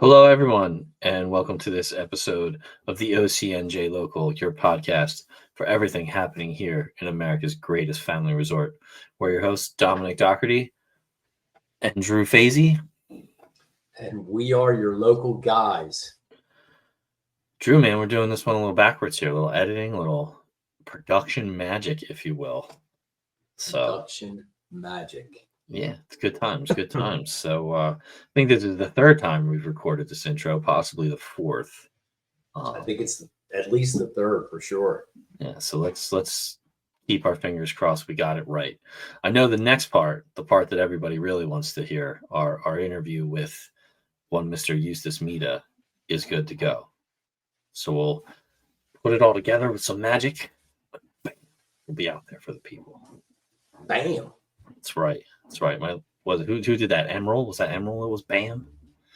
Hello, everyone, and welcome to this episode of the OCNJ Local, your podcast for everything happening here in America's greatest family resort. We're your hosts, Dominick Dougherty and Drew Fasy. And we are your local guys. Drew, man, we're doing this one a little backwards here, a little editing, a little production magic, if you will. Production magic. Yeah, it's good times, good times. So I think this is the third time we've recorded this intro, possibly the fourth. I think it's at least the third for sure. Yeah, so let's keep our fingers crossed we got it right. I know the next part, the part that everybody really wants to hear, our interview with one Mr. Eustace Mita is good to go. So we'll put it all together with some magic. We'll be out there for the people. Bam. That's right. That's right. Who did that? Emerald? Was that Emerald? It was Bam?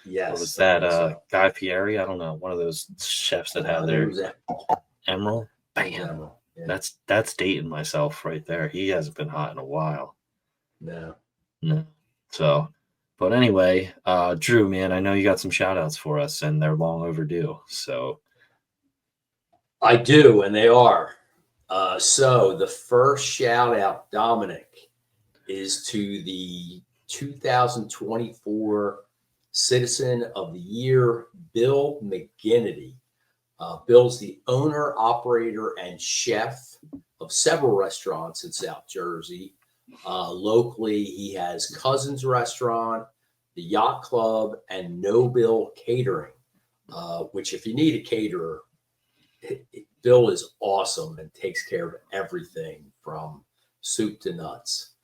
Yes. Or was that Guy Fieri? I don't know. One of those chefs that had their Emerald? Bam. Yeah. That's dating myself right there. He hasn't been hot in a while. No. So, but anyway, Drew, man, I know you got some shout outs for us and they're long overdue. So I do, and they are. So the first shout out, Dominick, is to the 2024 Citizen of the Year, Bill McGinnity. Bill's the owner, operator, and chef of several restaurants in South Jersey. Locally, he has Cousins Restaurant, the Yacht Club, and No Bill Catering, which if you need a caterer, Bill is awesome and takes care of everything from soup to nuts.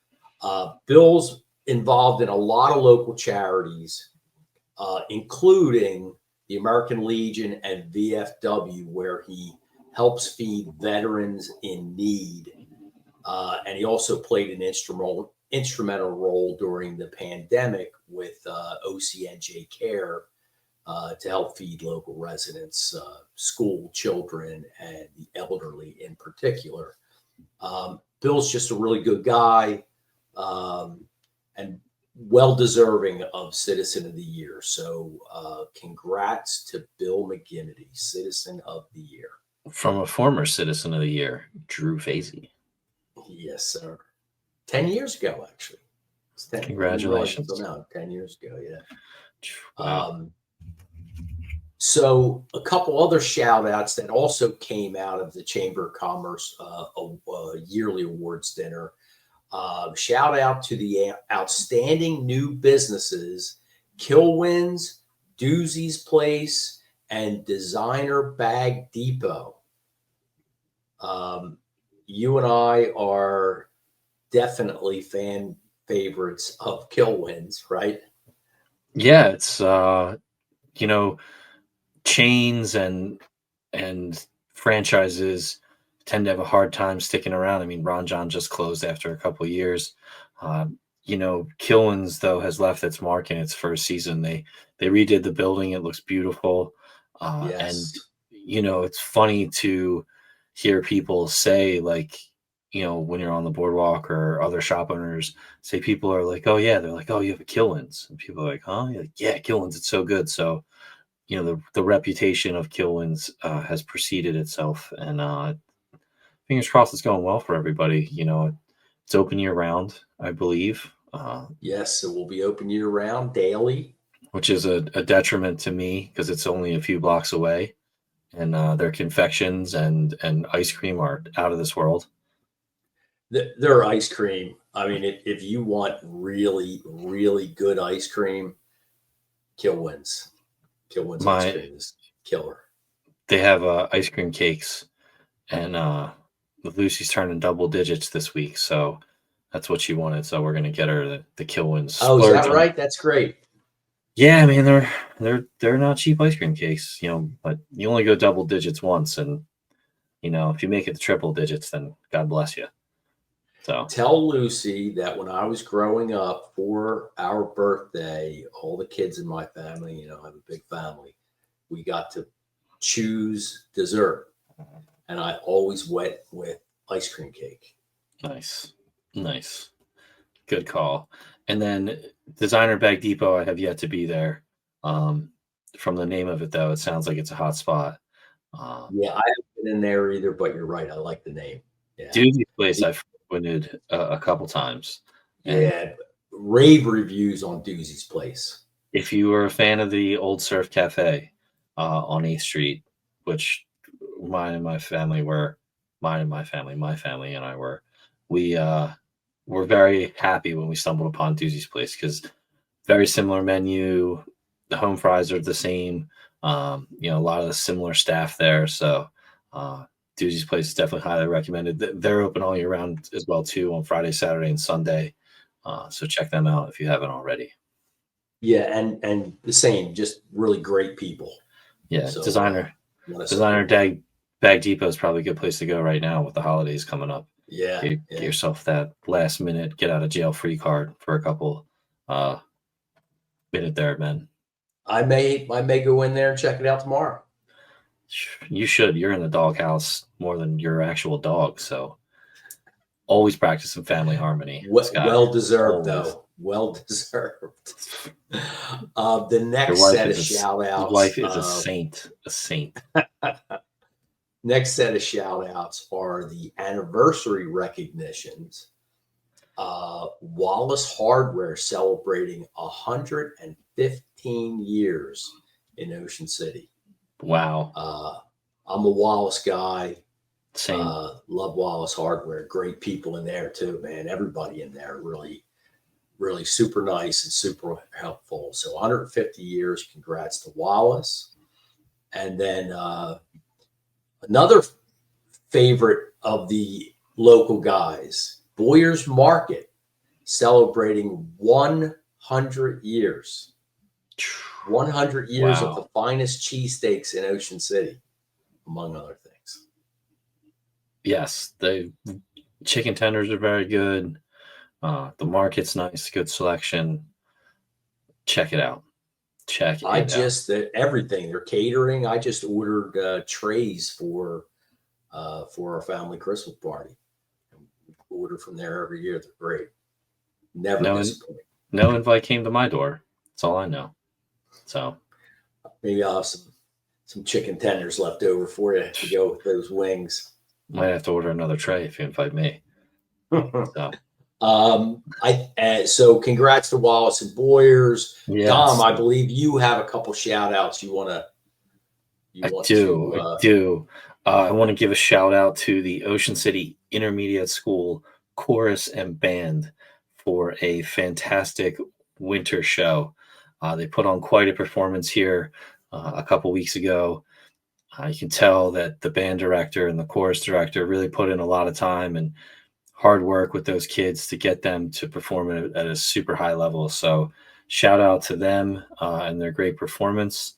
Bill's involved in a lot of local charities, including the American Legion and VFW, where he helps feed veterans in need. And he also played an instrumental role during the pandemic with OCNJ Care to help feed local residents, school children, and the elderly in particular. Bill's just a really good guy and well-deserving of Citizen of the Year. So congrats to Bill McGinnity, Citizen of the Year. From a former Citizen of the Year, Drew Fasy. Yes, sir. 10 years ago, actually. Congratulations. 10 years ago, yeah. Wow. So a couple other shout outs that also came out of the Chamber of Commerce yearly awards dinner. Shout out to the outstanding new businesses, Kilwins, Doozy's Place, and Designer Bag Depot. You and I are definitely fan favorites of Kilwins, right? Yeah, it's chains and franchises tend to have a hard time sticking around. I mean, Ron John just closed after a couple of years. Kilwins though has left its mark in its first season. They redid the building; it looks beautiful. Yes. And it's funny to hear people say, like, when you're on the boardwalk or other shop owners say, people are like, oh yeah, they're like, oh, you have a Kilwins, and people are like, huh? You're like, yeah, Kilwins, it's so good. So the reputation of Kilwins has preceded itself, and fingers crossed it's going well for everybody. It's open year round, I believe. Yes, it will be open year round daily, which is a detriment to me because it's only a few blocks away, and their confections and ice cream are out of this world. Their ice cream. I mean, if you want really, really good ice cream, Kilwins. Ice cream is killer. They have ice cream cakes, and Lucy's turning double digits this week, so that's what she wanted. So we're gonna get her the Kilwins. Oh, is that right? That's great. Yeah, I mean they're not cheap ice cream cakes, but you only go double digits once, and if you make it to triple digits, then God bless you. So tell Lucy that when I was growing up, for our birthday, all the kids in my family, I have a big family, we got to choose dessert, and I always went with ice cream cake. Nice. Good call. And then Designer Bag Depot, I have yet to be there. from the name of it, though, it sounds like it's a hot spot. Yeah, I haven't been in there either, but you're right. I like the name. Yeah. Doozy's place I've frequented a couple times, and Yeah. Rave reviews on Doozy's place. if you were a fan of the Old Surf Cafe on 8th Street, which my family and I were, we were very happy when we stumbled upon Doozy's place because very similar menu. The home fries are the same. You know, a lot of the similar staff there. So Doozy's place is definitely highly recommended. They're open all year round as well too on Friday, Saturday, and Sunday. So check them out if you haven't already. Yeah, and the same, just really great people. Yeah, So, designer Bag Depot is probably a good place to go right now with the holidays coming up. Yeah, Get yourself that last minute get out of jail free card for a couple minute there, man. I may go in there and check it out tomorrow. You should. You're in the doghouse more than your actual dog, so always practice some family harmony. Well deserved, though. Well deserved. The next set of shout outs. Your wife is a saint. A saint. Next set of shout outs are the anniversary recognitions. Wallace Hardware celebrating 115 years in Ocean City. Wow. I'm a Wallace guy. Same. Love Wallace Hardware. Great people in there too, man. Everybody in there really, really super nice and super helpful. So 150 years. Congrats to Wallace. And then another favorite of the local guys, Boyer's Market, celebrating 100 years. 100 years of the finest cheesesteaks in Ocean City, among other things. Yes, the chicken tenders are very good. The market's nice, good selection. Check it out. Everything. They're catering. I just ordered trays for our family Christmas party. We order from there every year. They're great. Never disappoint. No invite came to my door. That's all I know. So maybe I'll have some chicken tenders left over for you to go with those wings. Might have to order another tray if you invite me. So congrats to Wallace and Boyers. Yes. Dom, I believe you have a couple shout outs you want to. I do. I want to give a shout out to the Ocean City Intermediate School Chorus and Band for a fantastic winter show. They put on quite a performance here a couple weeks ago. You can tell that the band director and the chorus director really put in a lot of time and hard work with those kids to get them to perform at a super high level. So shout out to them and their great performance.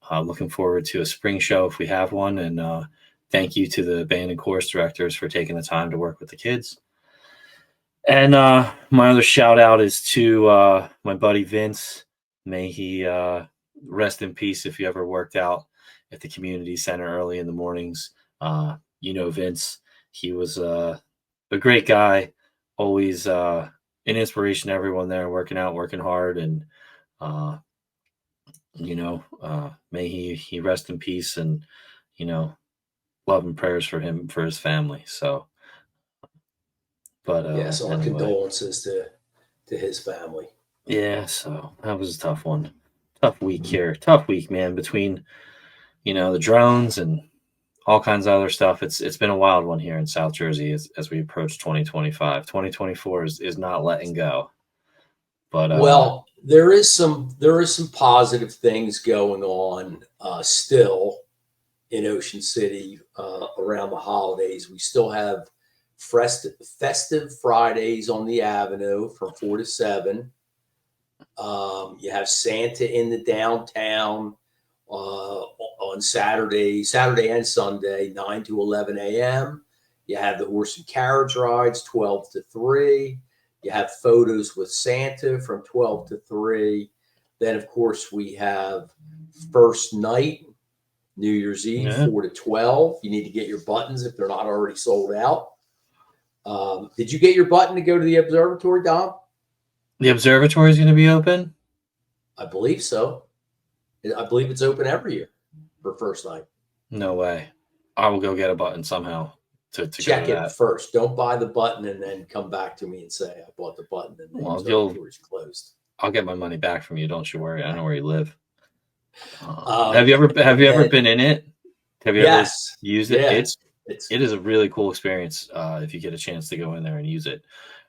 Looking forward to a spring show if we have one. And thank you to the band and chorus directors for taking the time to work with the kids. And my other shout out is to my buddy Vince. May he rest in peace if he ever worked out at the community center early in the mornings. Vince, he was a great guy, always an inspiration to everyone there, working out, working hard. And, may he rest in peace and, love and prayers for him, for his family. So, but our condolences to his family. Yeah, so that was a tough one. Tough week here. Tough week, man, between, the drones and all kinds of other stuff. It's been a wild one here in South Jersey as we approach 2025. 2024 is not letting go. But there is some positive things going on still in Ocean City around the holidays. We still have festive Fridays on the Avenue from 4 to 7. You have Santa in the downtown on Saturday and Sunday, 9 to 11 a.m. You have the horse and carriage rides, 12 to 3. You have photos with Santa from 12 to 3. Then, of course, we have first night, New Year's Eve, 4 to 12. You need to get your buttons if they're not already sold out. Did you get your button to go to the observatory, Dom? The observatory is going to be open? I believe so. I believe it's open every year for first night. No way. I will go get a button somehow to Check go to it that. first. Don't buy the button and then come back to me and say I bought the button and the observatory's closed. I'll get my money back from you. Don't you worry. I know where you live. Um, have you ever been in it? Have you ever Yes. used it? Yeah. It is a really cool experience if you get a chance to go in there and use it.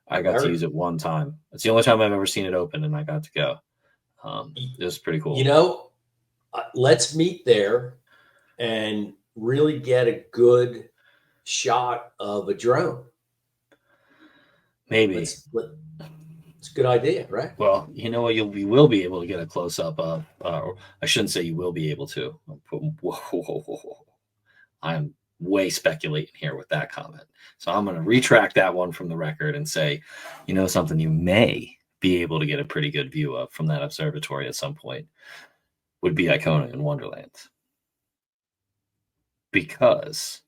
I got to use it one time. It's the only time I've ever seen it open, and I got to go. It was pretty cool. You know, let's meet there and really get a good shot of a drone. Maybe. It's a good idea, right? Well, you know what? We will be able to get a close up of. I shouldn't say you will be able to. Whoa. I'm way speculating here with that comment. So I'm going to retract that one from the record and say, you know, something you may be able to get a pretty good view of from that observatory at some point would be Icona in Wonderland. Because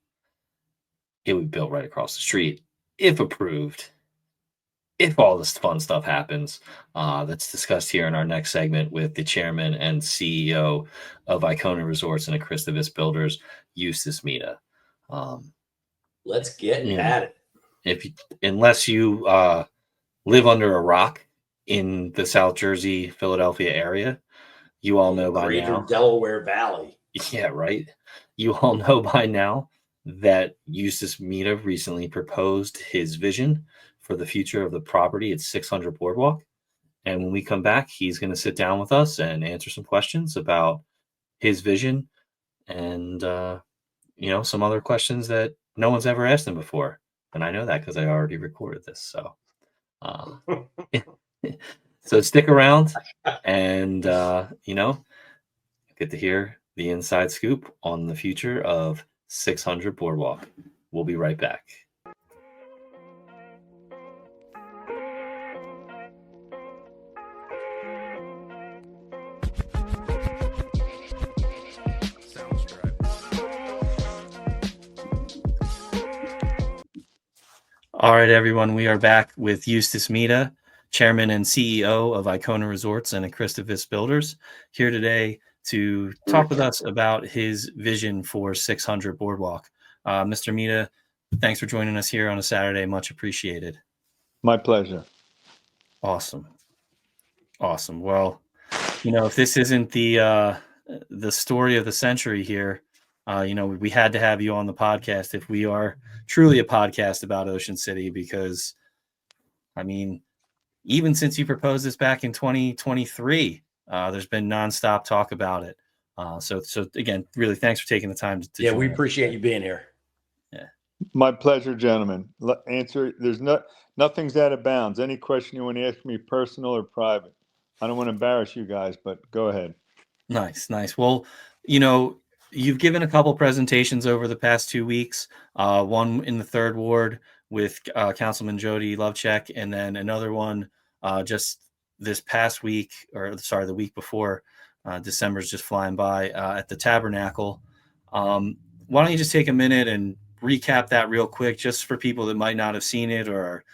it would be built right across the street, if approved, if all this fun stuff happens. That's discussed here in our next segment with the chairman and CEO of Icona Resorts and Christovis Builders, Eustace Mita. Let's get at it. Unless you live under a rock in the South Jersey, Philadelphia area, you all know by now. Delaware Valley. Yeah, right. You all know by now that Eustace Mita recently proposed his vision for the future of the property at 600 Boardwalk. And when we come back, he's going to sit down with us and answer some questions about his vision and, some other questions that no one's ever asked him before. And I know that because I already recorded this. So, so stick around and, get to hear the inside scoop on the future of 600 Boardwalk. We'll be right back. All right, everyone, we are back with Eustace Mita, chairman and CEO of Icona Resorts and Christovis Builders, here today to talk with us about his vision for 600 Boardwalk. Mr. Mita, thanks for joining us here on a Saturday. Much appreciated. My pleasure. Awesome. Well, if this isn't the story of the century here, we had to have you on the podcast if we are truly a podcast about Ocean City, because, even since you proposed this back in 2023, there's been nonstop talk about it. So again, really, thanks for taking the time to join we appreciate you being here. Yeah. My pleasure, gentlemen. Answer. There's nothing's out of bounds. Any question you want to ask me, personal or private. I don't want to embarrass you guys, but go ahead. Nice. Well, you've given a couple presentations over the past 2 weeks, one in the third ward with Councilman Jody Lovecheck, and then another one just this past week, the week before. December's just flying by at the Tabernacle. Why don't you just take a minute and recap that real quick, just for people that might not have seen it or,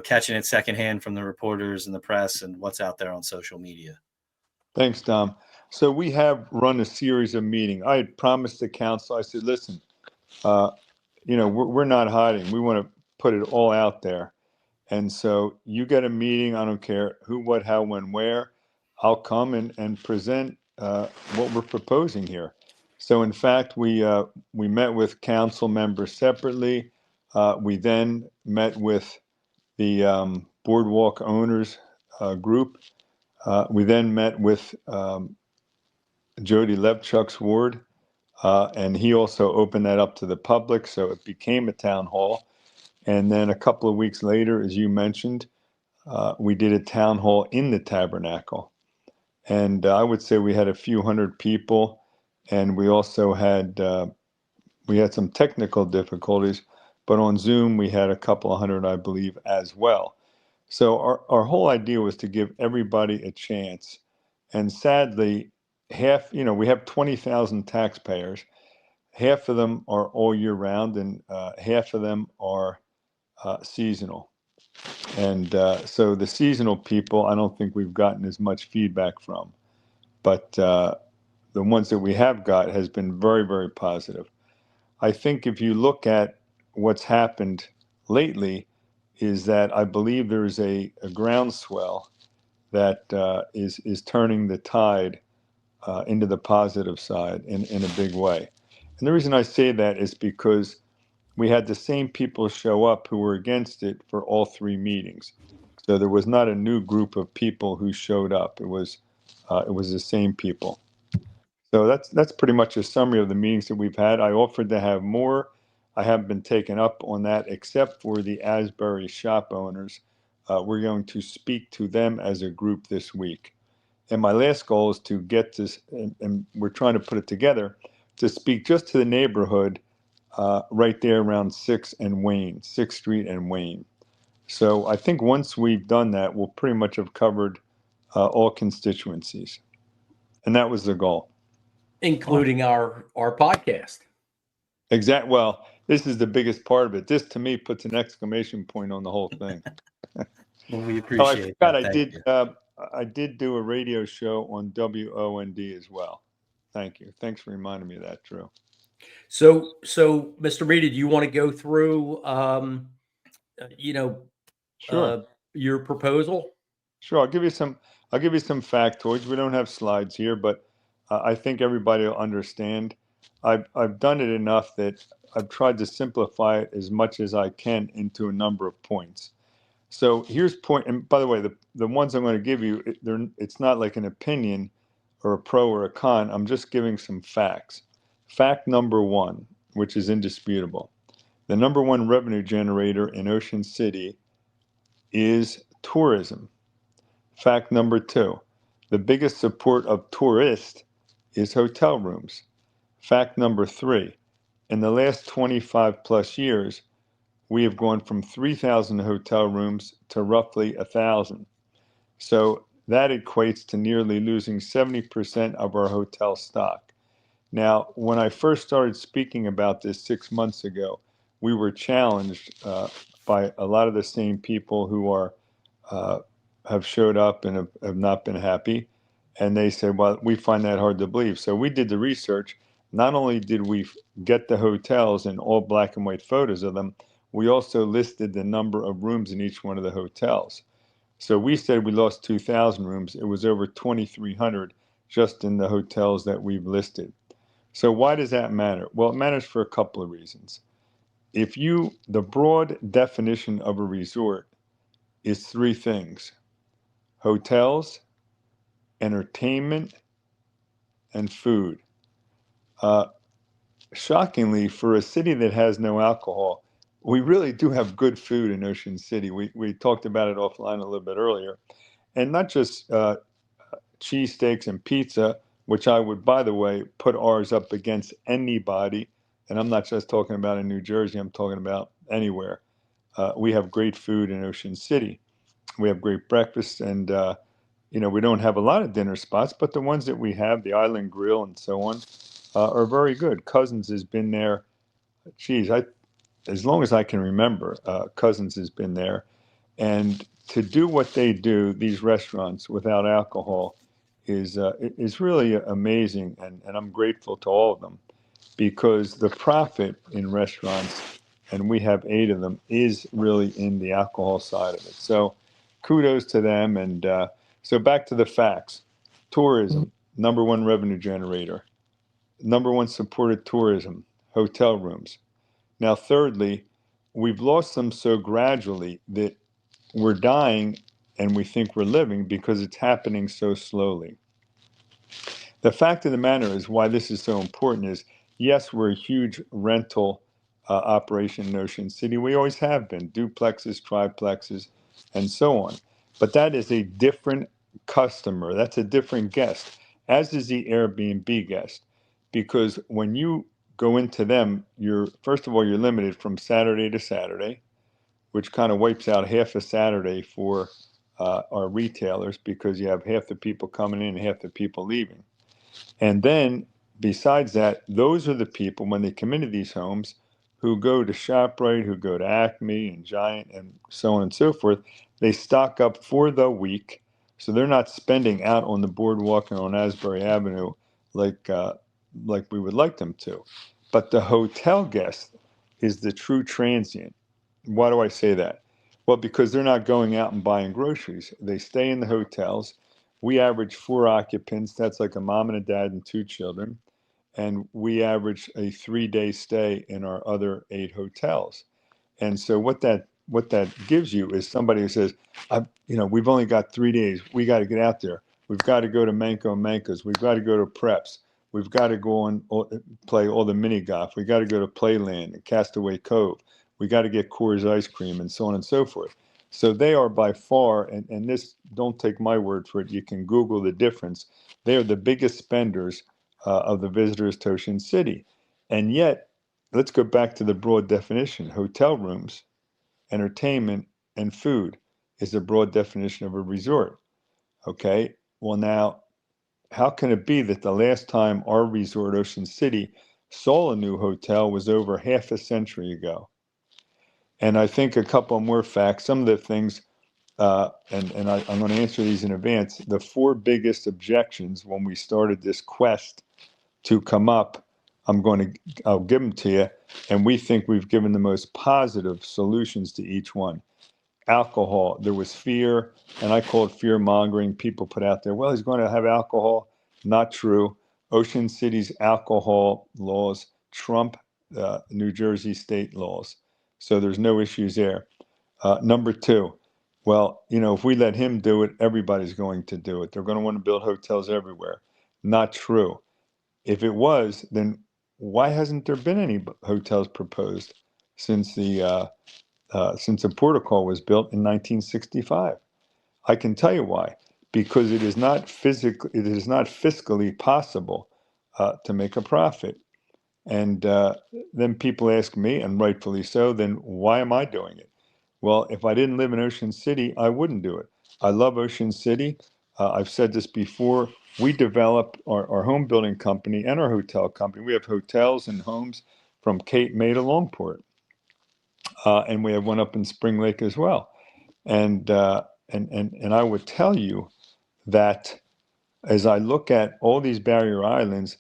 catching it secondhand from the reporters and the press and what's out there on social media. Thanks, Dom. So we have run a series of meetings. I had promised the council, I said, listen, we're not hiding. We want to put it all out there. And so you get a meeting, I don't care who, what, how, when, where, I'll come and present what we're proposing here. So in fact, we met with council members separately. We then met with the Boardwalk owners group. We then met with Jody Levchuk's ward, and he also opened that up to the public, so it became a town hall. And then a couple of weeks later, as you mentioned, we did a town hall in the Tabernacle. And I would say we had a few hundred people, and we also had some technical difficulties, but on Zoom we had a couple of hundred, I believe, as well. So our whole idea was to give everybody a chance. And sadly, we have 20,000 taxpayers. Half of them are all year round, and half of them are seasonal. And so the seasonal people, I don't think we've gotten as much feedback from. But the ones that we have got has been very, very positive. I think if you look at what's happened lately, is that I believe there's a groundswell that is turning the tide into the positive side in a big way. And the reason I say that is because we had the same people show up who were against it for all three meetings. So there was not a new group of people who showed up. It was the same people. So that's pretty much a summary of the meetings that we've had. I offered to have more. I haven't been taken up on that, except for the Asbury shop owners. We're going to speak to them as a group this week. And my last goal is to get this, and we're trying to put it together, to speak just to the neighborhood right there around 6th Street and Wayne. So I think once we've done that, we'll pretty much have covered all constituencies. And that was the goal. Including our podcast. Exactly. Well, this is the biggest part of it. This, to me, puts an exclamation point on the whole thing. Well, we appreciate that. I did do a radio show on WOND as well. Thank you. Thanks for reminding me of that, Drew. So Mr. Mita, do you want to go through, Sure. your proposal? Sure. I'll give you some factoids. We don't have slides here, but I think everybody will understand. I've done it enough that I've tried to simplify it as much as I can into a number of points. So here's point. And by the way, the ones I'm going to give you, it's not like an opinion or a pro or a con. I'm just giving some facts. Fact number one, which is indisputable. The number one revenue generator in Ocean City is tourism. Fact number two, the biggest support of tourists is hotel rooms. Fact number three, in the last 25 plus years, we have gone from 3,000 hotel rooms to roughly 1,000. So that equates to nearly losing 70% of our hotel stock. Now, when I first started speaking about this 6 months ago, we were challenged by a lot of the same people who have showed up and have not been happy. And they said, well, we find that hard to believe. So we did the research. Not only did we get the hotels and all black and white photos of them, we also listed the number of rooms in each one of the hotels. So we said we lost 2,000 rooms. It was over 2,300 just in the hotels that we've listed. So why does that matter? Well, it matters for a couple of reasons. The broad definition of a resort is three things: hotels, entertainment, and food. Shockingly, for a city that has no alcohol, we really do have good food in Ocean City. We talked about it offline a little bit earlier. And not just cheesesteaks and pizza, which I would, by the way, put ours up against anybody. And I'm not just talking about in New Jersey, I'm talking about anywhere. We have great food in Ocean City. We have great breakfast, and we don't have a lot of dinner spots, but the ones that we have, the Island Grill and so on, are very good. Cousins has been there. Geez, as long as I can remember, Cousins has been there. And to do what they do, these restaurants without alcohol, is really amazing. And I'm grateful to all of them, because the profit in restaurants, and we have 8 of them, is really in the alcohol side of it. So kudos to them. And so back to the facts. Tourism, number one revenue generator. Number one supported tourism, hotel rooms. Now, thirdly, we've lost them so gradually that we're dying and we think we're living because it's happening so slowly. The fact of the matter is, why this is so important is, yes, we're a huge rental operation in Ocean City. We always have been, duplexes, triplexes, and so on. But that is a different customer. That's a different guest, as is the Airbnb guest. Because when you go into them, first of all, you're limited from Saturday to Saturday, which kind of wipes out half a Saturday for our retailers, because you have half the people coming in and half the people leaving. And then besides that, those are the people, when they come into these homes, who go to ShopRite, who go to Acme and Giant and so on and so forth. They stock up for the week. So they're not spending out on the boardwalk and on Asbury Avenue like we would like them to. But the hotel guest is the true transient. Why do I say that? Well, because they're not going out and buying groceries. They stay in the hotels. We average 4 occupants. That's like a mom and a dad and 2 children. And we average a 3-day stay in our other 8 hotels. And so what that gives you is somebody who says, we've only got 3 days. We got to get out there. We've got to go to Manco and Mancos. We've got to go to Preps. We've got to go and play all the mini golf. We got to go to Playland and Castaway Cove. We got to get Coors ice cream and so on and so forth. So they are by far, and this, don't take my word for it. You can Google the difference. They are the biggest spenders of the visitors to Ocean City. And yet, let's go back to the broad definition. Hotel rooms, entertainment, and food is a broad definition of a resort. Okay? Well, now, how can it be that the last time our resort, Ocean City, saw a new hotel was over half a century ago? And I think a couple more facts, some of the things, I'm going to answer these in advance. The 4 biggest objections when we started this quest to come up, I'll give them to you, and we think we've given the most positive solutions to each one. Alcohol, there was fear, and I call it fear mongering. People put out there, well, he's going to have alcohol. Not true. Ocean City's alcohol laws trump New Jersey state laws, so there's no issues there. Number 2, well, if we let him do it, everybody's going to do it. They're going to want to build hotels everywhere. Not true. If it was, then why hasn't there been any hotels proposed since the protocol was built in 1965? I can tell you why. Because it is not fiscally possible to make a profit. And then people ask me, and rightfully so, then why am I doing it? Well, if I didn't live in Ocean City, I wouldn't do it. I love Ocean City. I've said this before. We develop our home building company and our hotel company. We have hotels and homes from Cape May to Longport. And we have one up in Spring Lake as well. And I would tell you that as I look at all these barrier islands,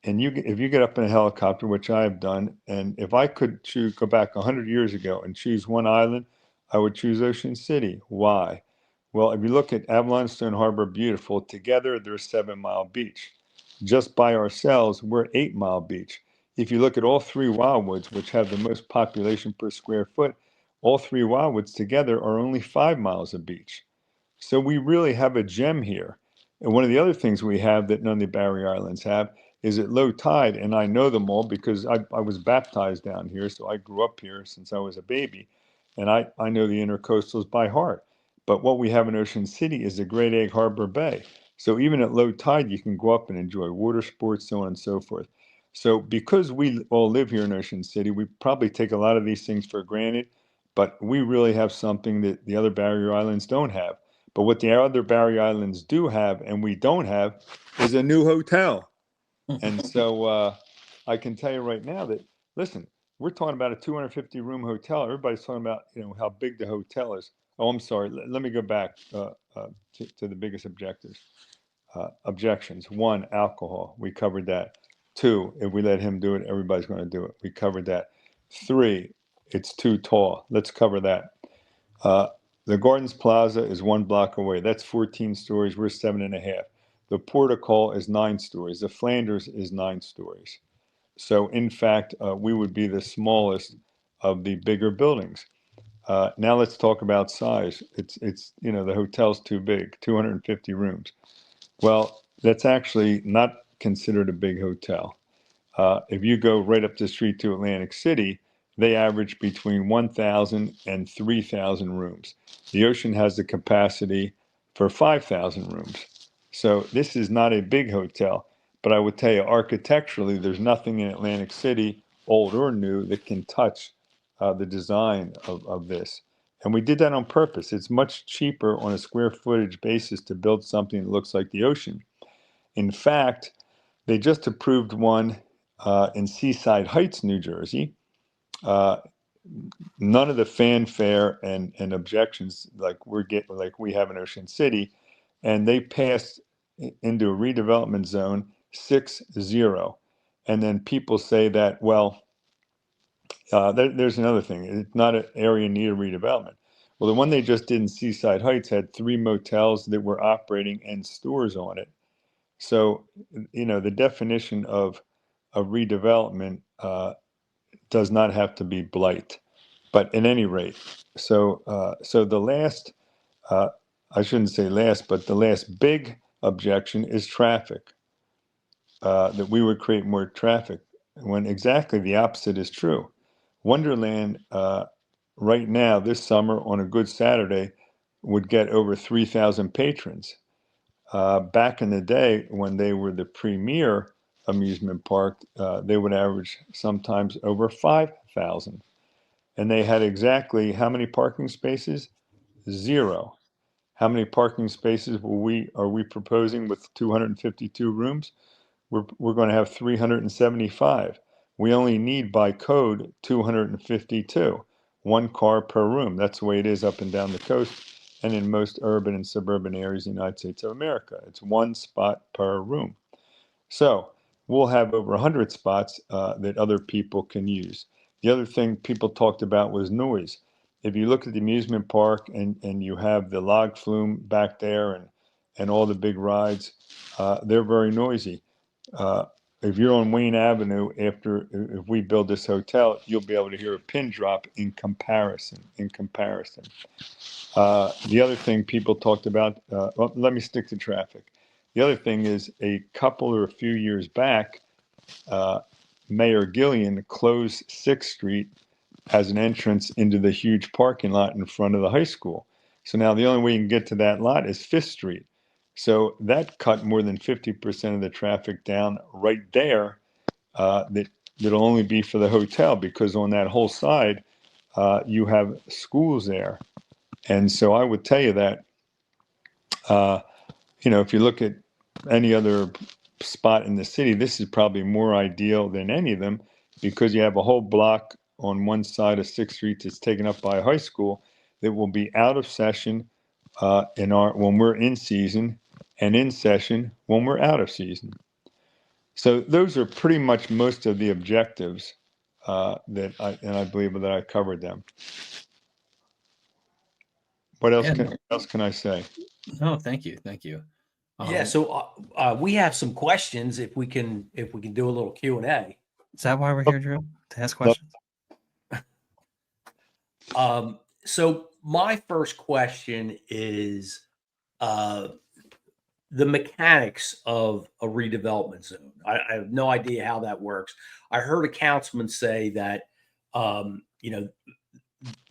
and if you get up in a helicopter, which I have done, and if I could go back 100 years ago and choose one island, I would choose Ocean City. Why? Well, if you look at Avalon Stone Harbor, beautiful. Together, they're 7 Mile Beach. Just by ourselves, we're 8 Mile Beach. If you look at all 3 Wildwoods, which have the most population per square foot, all 3 Wildwoods together are only 5 miles of beach. So we really have a gem here. And one of the other things we have that none of the barrier islands have is at low tide, and I know them all because I was baptized down here, so I grew up here since I was a baby, and I know the intercoastals by heart. But what we have in Ocean City is the Great Egg Harbor Bay. So even at low tide, you can go up and enjoy water sports, so on and so forth. So because we all live here in Ocean City, we probably take a lot of these things for granted, but we really have something that the other barrier islands don't have. But what the other barrier islands do have and we don't have is a new hotel. And so I can tell you right now that, listen, we're talking about a 250 room hotel. Everybody's talking about, how big the hotel is. Oh, I'm sorry. Let me go back to the biggest objections. 1, alcohol. We covered that. 2, if we let him do it, everybody's going to do it. We covered that. 3, it's too tall. Let's cover that. The Gardens Plaza is 1 block away. That's 14 stories. We're 7.5. The Portico is 9 stories. The Flanders is 9 stories. So in fact, we would be the smallest of the bigger buildings. Now let's talk about size. It's the hotel's too big, 250 rooms. Well, that's actually not considered a big hotel. If you go right up the street to Atlantic City, they average between 1,000 and 3,000 rooms. The Ocean has the capacity for 5,000 rooms. So this is not a big hotel, but I would tell you architecturally, there's nothing in Atlantic City, old or new, that can touch the design of this. And we did that on purpose. It's much cheaper on a square footage basis to build something that looks like the Ocean. In fact, they just approved one in Seaside Heights, New Jersey. None of the fanfare and objections like we have in Ocean City, and they passed into a redevelopment zone 6-0. And then people say that, well, there's another thing. It's not an area in need of redevelopment. Well, the one they just did in Seaside Heights had 3 motels that were operating and stores on it. So, the definition of a redevelopment does not have to be blight. But at any rate, so the last, I shouldn't say last, but the last big objection is traffic, that we would create more traffic, when exactly the opposite is true. Wonderland, right now, this summer, on a good Saturday, would get over 3,000 patrons. Back in the day, when they were the premier amusement park, they would average sometimes over 5,000. And they had exactly how many parking spaces? 0. How many parking spaces are we proposing with 252 rooms? We're going to have 375. We only need by code 252, 1 car per room. That's the way it is up and down the coast and in most urban and suburban areas in the United States of America. It's 1 spot per room. So we'll have over 100 spots that other people can use. The other thing people talked about was noise. If you look at the amusement park and you have the log flume back there and all the big rides, they're very noisy. If you're on Wayne Avenue, if we build this hotel, you'll be able to hear a pin drop in comparison. The other thing people talked about, well, let me stick to traffic. The other thing is a couple or a few years back, Mayor Gillian closed 6th Street as an entrance into the huge parking lot in front of the high school. So now the only way you can get to that lot is 5th Street. So that cut more than 50% of the traffic down right there. That'll only be for the hotel, because on that whole side, you have schools there. And so I would tell you that, if you look at any other spot in the city, this is probably more ideal than any of them, because you have a whole block on one side of 6th Street that's taken up by a high school that will be out of session when we're in season, and in session when we're out of season. So those are pretty much most of the objectives that I believe that I covered them. What else can I say? No, thank you. Yeah, so we have some questions. If we can do a little Q&A. Is that why we're here, Drew? To ask questions? So my first question is the mechanics of a redevelopment zone. I have no idea how that works. I heard a councilman say that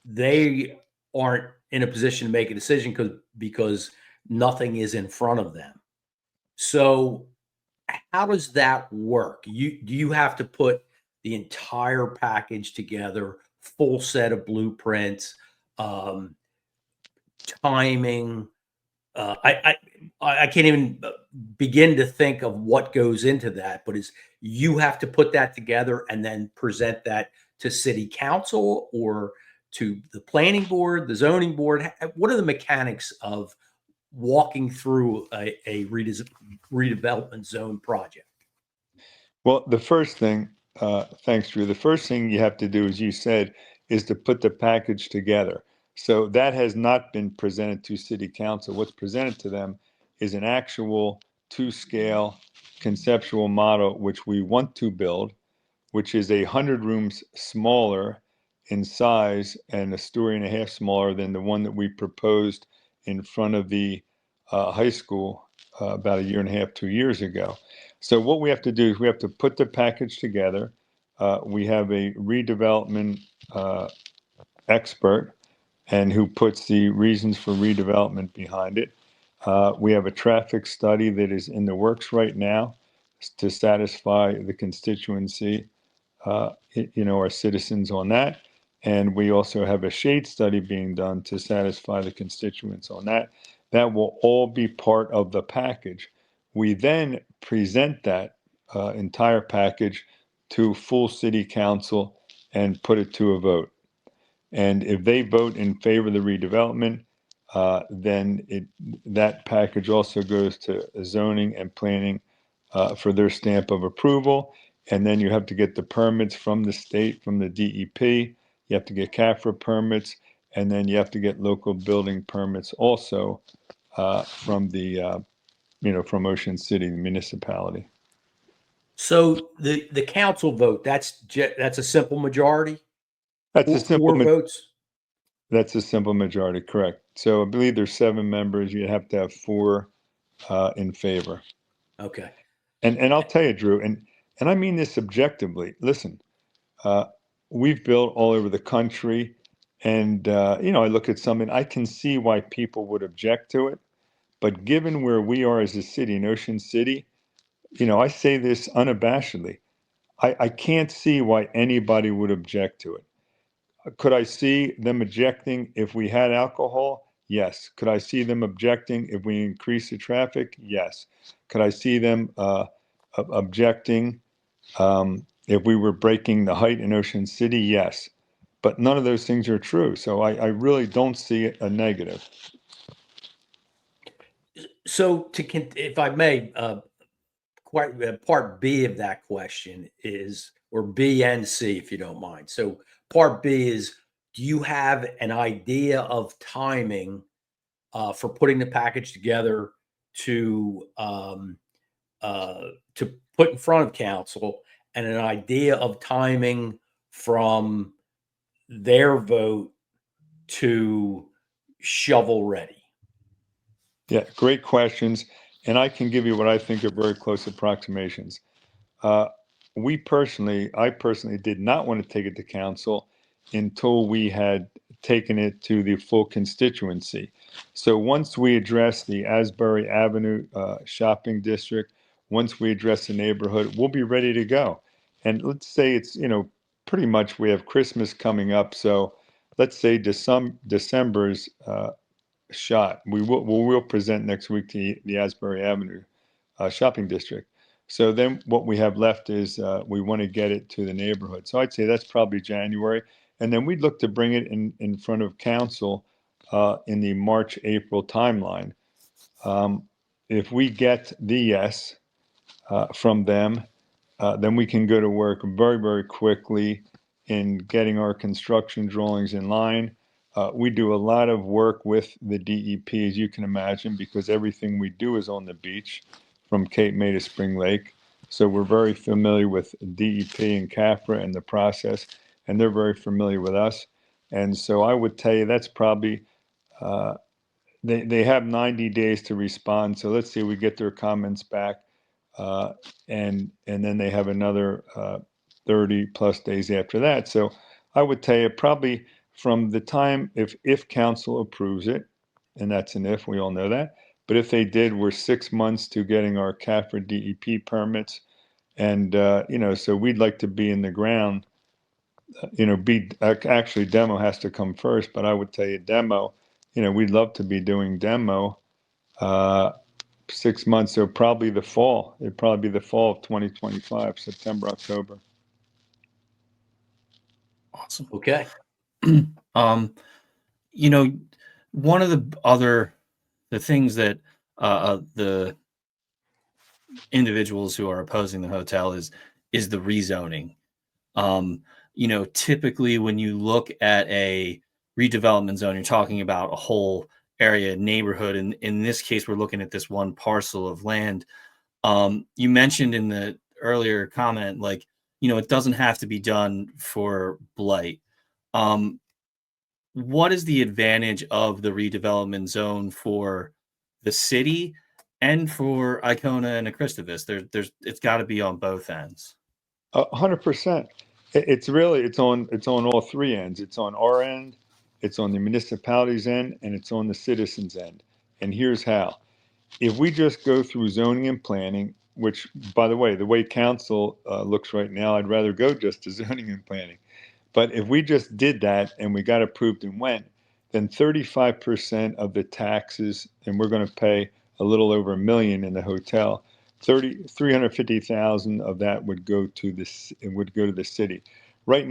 they aren't in a position to make a decision because nothing is in front of them. So how does that work? Do you have to put the entire package together, full set of blueprints, timing? I can't even begin to think of what goes into that, but you have to put that together and then present that to city council or to the planning board, the zoning board. What are the mechanics of walking through a redevelopment zone project? Well, the first thing, thanks, Drew. The first thing you have to do, as you said, is to put the package together. So that has not been presented to City Council. What's presented to them is an actual 2-scale conceptual model, which we want to build, which is 100 rooms smaller in size and 1.5 stories smaller than the one that we proposed in front of the high school about 1.5 years, 2 years ago. So what we have to do is we have to put the package together. We have a redevelopment expert and who puts the reasons for redevelopment behind it. We have a traffic study that is in the works right now to satisfy the constituency, our citizens on that. And we also have a shade study being done to satisfy the constituents on that. That will all be part of the package. We then present that entire package to full city council and put it to a vote. And if they vote in favor of the redevelopment, then that package also goes to zoning and planning for their stamp of approval. And then you have to get the permits from the state, from the DEP. You have to get CAFRA permits, and then you have to get local building permits also from the, from Ocean City, the municipality. So the council vote, that's a simple majority? That's a simple Four votes? That's a simple majority, correct. So I believe there's 7 members. You have to have 4 in favor. Okay. And I'll tell you, Drew, and I mean this objectively. Listen, we've built all over the country, and I look at something. I can see why people would object to it, but given where we are as a city in Ocean City, I say this unabashedly. I can't see why anybody would object to it. Could I see them objecting if we had alcohol? Yes. Could I see them objecting if we increase the traffic? Yes. Could I see them objecting if we were breaking the height in Ocean City? Yes. But none of those things are true. So I really don't see a negative. So if I may, part B of that question is, or B and C, if you don't mind. So part B is, do you have an idea of timing for putting the package together to put in front of council, and an idea of timing from their vote to shovel ready? Yeah, great questions. And I can give you what I think are very close approximations. I personally did not want to take it to council until we had taken it to the full constituency. So once we address the Asbury Avenue shopping district, once we address the neighborhood, we'll be ready to go. And let's say it's, pretty much we have Christmas coming up. So let's say December's shot. We'll present next week to the Asbury Avenue shopping district. So then what we have left is we want to get it to the neighborhood. So I'd say that's probably January. And then we'd look to bring it in front of council in the March, April timeline. If we get the yes from them, then we can go to work very, very quickly in getting our construction drawings in line. We do a lot of work with the DEP, as you can imagine, because everything we do is on the beach from Cape May to Spring Lake. So we're very familiar with DEP and CAFRA and the process, and they're very familiar with us. And so I would tell you that's probably, they have 90 days to respond. So let's say we get their comments back, and then they have another 30 plus days after that. So I would tell you probably from the time, if council approves it, and that's an if, we all know that, but if they did, we're 6 months to getting our CAFRA DEP permits. And, so we'd like to be in the ground, actually demo has to come first, but I would tell you demo, we'd love to be doing demo 6 months. So probably the fall, it'd probably be the fall of 2025, September, October. Awesome. Okay. One of the things that the individuals who are opposing the hotel is the rezoning. Typically when you look at a redevelopment zone, you're talking about a whole area, neighborhood. And in this case, we're looking at this one parcel of land. You mentioned in the earlier comment, it doesn't have to be done for blight. What is the advantage of the redevelopment zone for the city and for Icona and Acristovis? It's got to be on both ends. 100%. It's on all 3 ends. It's on our end, it's on the municipality's end, and it's on the citizens' end. And here's how. If we just go through zoning and planning, which, by the way, the way council looks right now, I'd rather go just to zoning and planning. But if we just did that and we got approved and went, then 35% of the taxes, and we're going to pay a little over $1 million in the hotel, 350,000 of that would go to the city. Right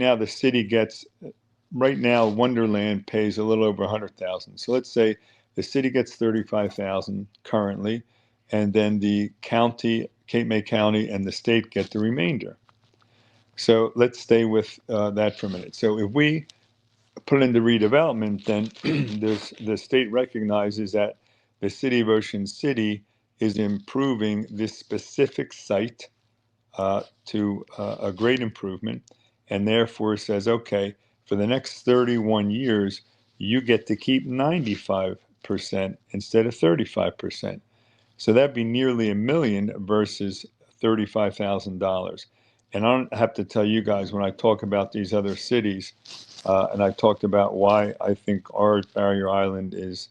now, Wonderland pays a little over 100,000. So let's say the city gets 35,000 currently, and then the county Cape May County and the state get the remainder. So let's stay with that for a minute. So if we put into redevelopment, then the state recognizes that the city of Ocean City is improving this specific site to a great improvement, and therefore says, okay, for the next 31 years, you get to keep 95% instead of 35%. So that'd be nearly $1 million versus $35,000. And I don't have to tell you guys when I talk about these other cities, and I talked about why I think our Barrier Island is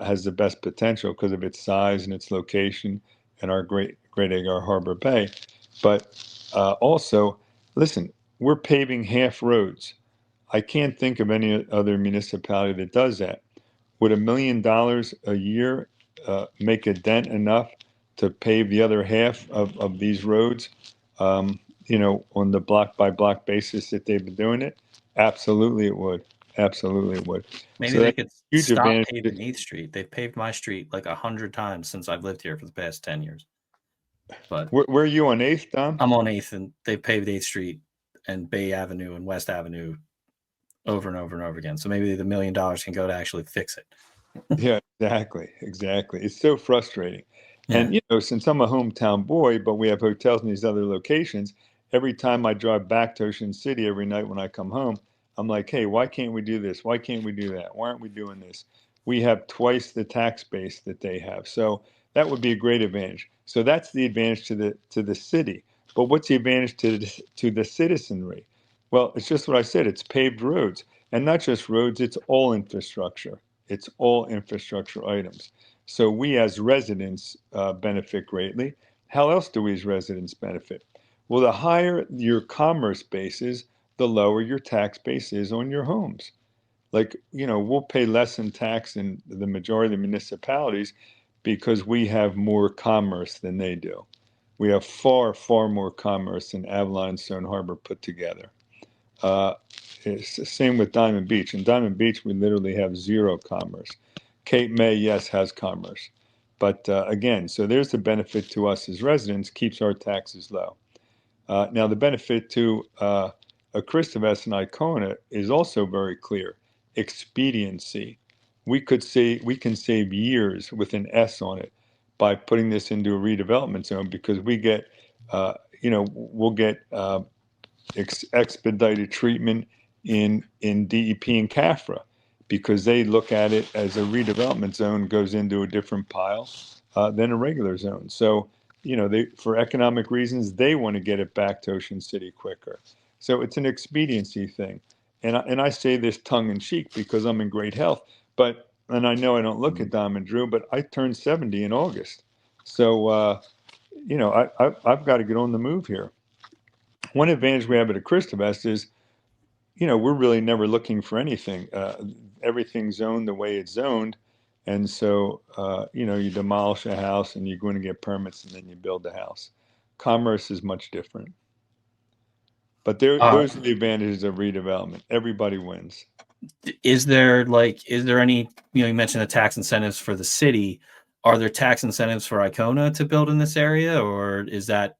has the best potential because of its size and its location, and our Great Egg Harbor Bay. But also, listen, we're paving half roads. I can't think of any other municipality that does that. Would $1 million a year make a dent enough to pave the other half of these roads, on the block by block basis that they've been doing it? Absolutely it would. Absolutely it would. Maybe So they that's could a huge stop advantage. paving 8th Street. They've paved my street like 100 times since I've lived here for the past 10 years. But Where are you on 8th, Dom? I'm on 8th, and they've paved 8th Street and Bay Avenue and West Avenue over and over and over again. So maybe the $1 million can go to actually fix it. Yeah, exactly. It's so frustrating. Yeah. And, since I'm a hometown boy, but we have hotels in these other locations, every time I drive back to Ocean City every night when I come home, I'm like, hey, why can't we do this? Why can't we do that? Why aren't we doing this? We have twice the tax base that they have. So that would be a great advantage. So that's the advantage to the city. But what's the advantage to the citizenry? Well, it's just what I said. It's paved roads. And not just roads, it's all infrastructure. It's all infrastructure items. So we as residents benefit greatly. How else do we as residents benefit? Well, the higher your commerce base is, the lower your tax base is on your homes. Like, we'll pay less in tax in the majority of the municipalities because we have more commerce than they do. We have far, far more commerce than Avalon and Stone Harbor put together. It's the same with Diamond Beach. In Diamond Beach, we literally have zero commerce. Cape May, yes, has commerce. But again, so there's the benefit to us as residents, keeps our taxes low. Now, the benefit to a Christovess and Icona is also very clear. Expediency. We can save years with an S on it by putting this into a redevelopment zone because we get, we'll get expedited treatment in DEP and CAFRA because they look at it as a redevelopment zone goes into a different pile than a regular zone. So, for economic reasons, they want to get it back to Ocean City quicker. So it's an expediency thing. And I say this tongue in cheek because I'm in great health, and I know I don't look at Dom and Drew, but I turned 70 in August. So, I've got to get on the move here. One advantage we have at a Christovest is, we're really never looking for anything. Everything's zoned the way it's zoned. And so, you demolish a house and you're going to get permits and then you build the house. Commerce is much different. But those are the advantages of redevelopment. Everybody wins. Is there any, you mentioned the tax incentives for the city. Are there tax incentives for Icona to build in this area, or is that,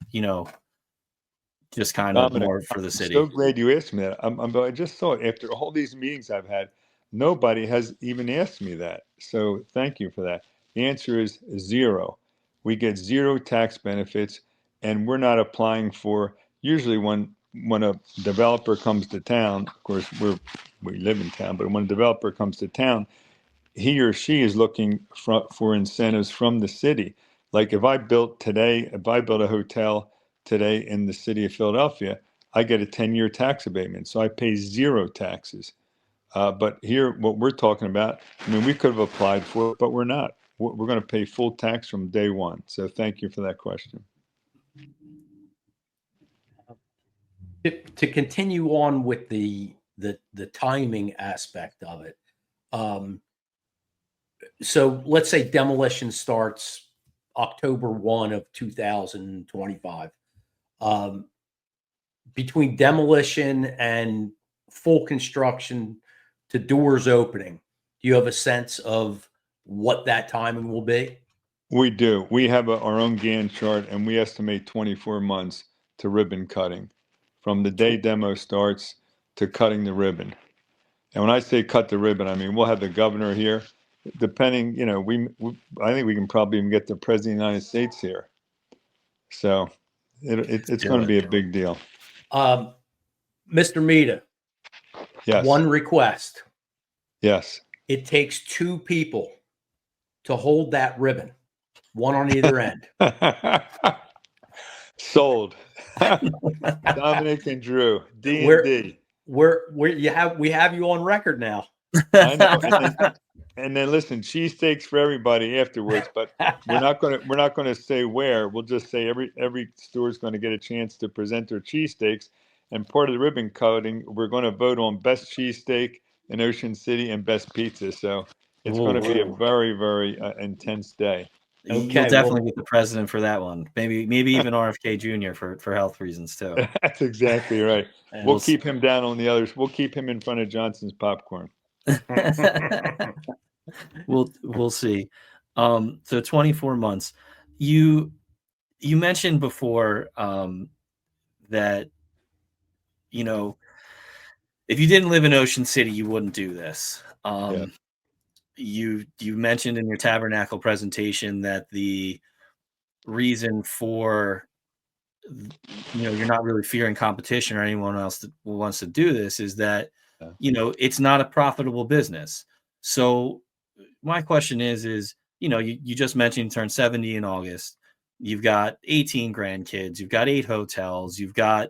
just kind of Dominic, more for the city? I'm so glad you asked me that. I just thought after all these meetings I've had, nobody has even asked me that. So thank you for that. The answer is zero. We get zero tax benefits, and we're not applying for. Usually, when a developer comes to town, of course we live in town, but when a developer comes to town, he or she is looking for incentives from the city. Like if I built a hotel today in the city of Philadelphia, I get a 10-year tax abatement. So I pay zero taxes. But here, what we're talking about, we could have applied for it, but we're not. We're going to pay full tax from day one. So thank you for that question. To continue on with the timing aspect of it. So let's say demolition starts October 1 of 2025. Between demolition and full construction to doors opening, do you have a sense of what that timing will be? We do. We have our own Gantt chart, and we estimate 24 months to ribbon cutting, from the day demo starts to cutting the ribbon. And when I say cut the ribbon, I mean we'll have the governor here. Depending, I think we can probably even get the president of the United States here. So it's Do going to it. be a big deal. Mr. Mita, Yes. one request. Yes. It takes two people to hold that ribbon, one on either end. Sold. Dominick and Drew. D&D. We have you on record now. I know. And then listen, cheesesteaks for everybody afterwards, but we're not gonna say where. We'll just say every store is going to get a chance to present their cheesesteaks, and part of the ribbon cutting, we're going to vote on best cheesesteak in Ocean City and best pizza. So it's going to be a very, very intense day. You'll Okay, definitely get the president for that one. Maybe even RFK Jr. for health reasons too. That's exactly right. And We'll keep him down on the others. We'll keep him in front of Johnson's popcorn. We'll see. So 24 months. You mentioned before that if you didn't live in Ocean City, you wouldn't do this. Yeah. You mentioned in your tabernacle presentation that the reason for you're not really fearing competition or anyone else that wants to do this is that it's not a profitable business. So my question is you just mentioned you turned 70 in August. You've got 18 grandkids. You've got 8 hotels. You've got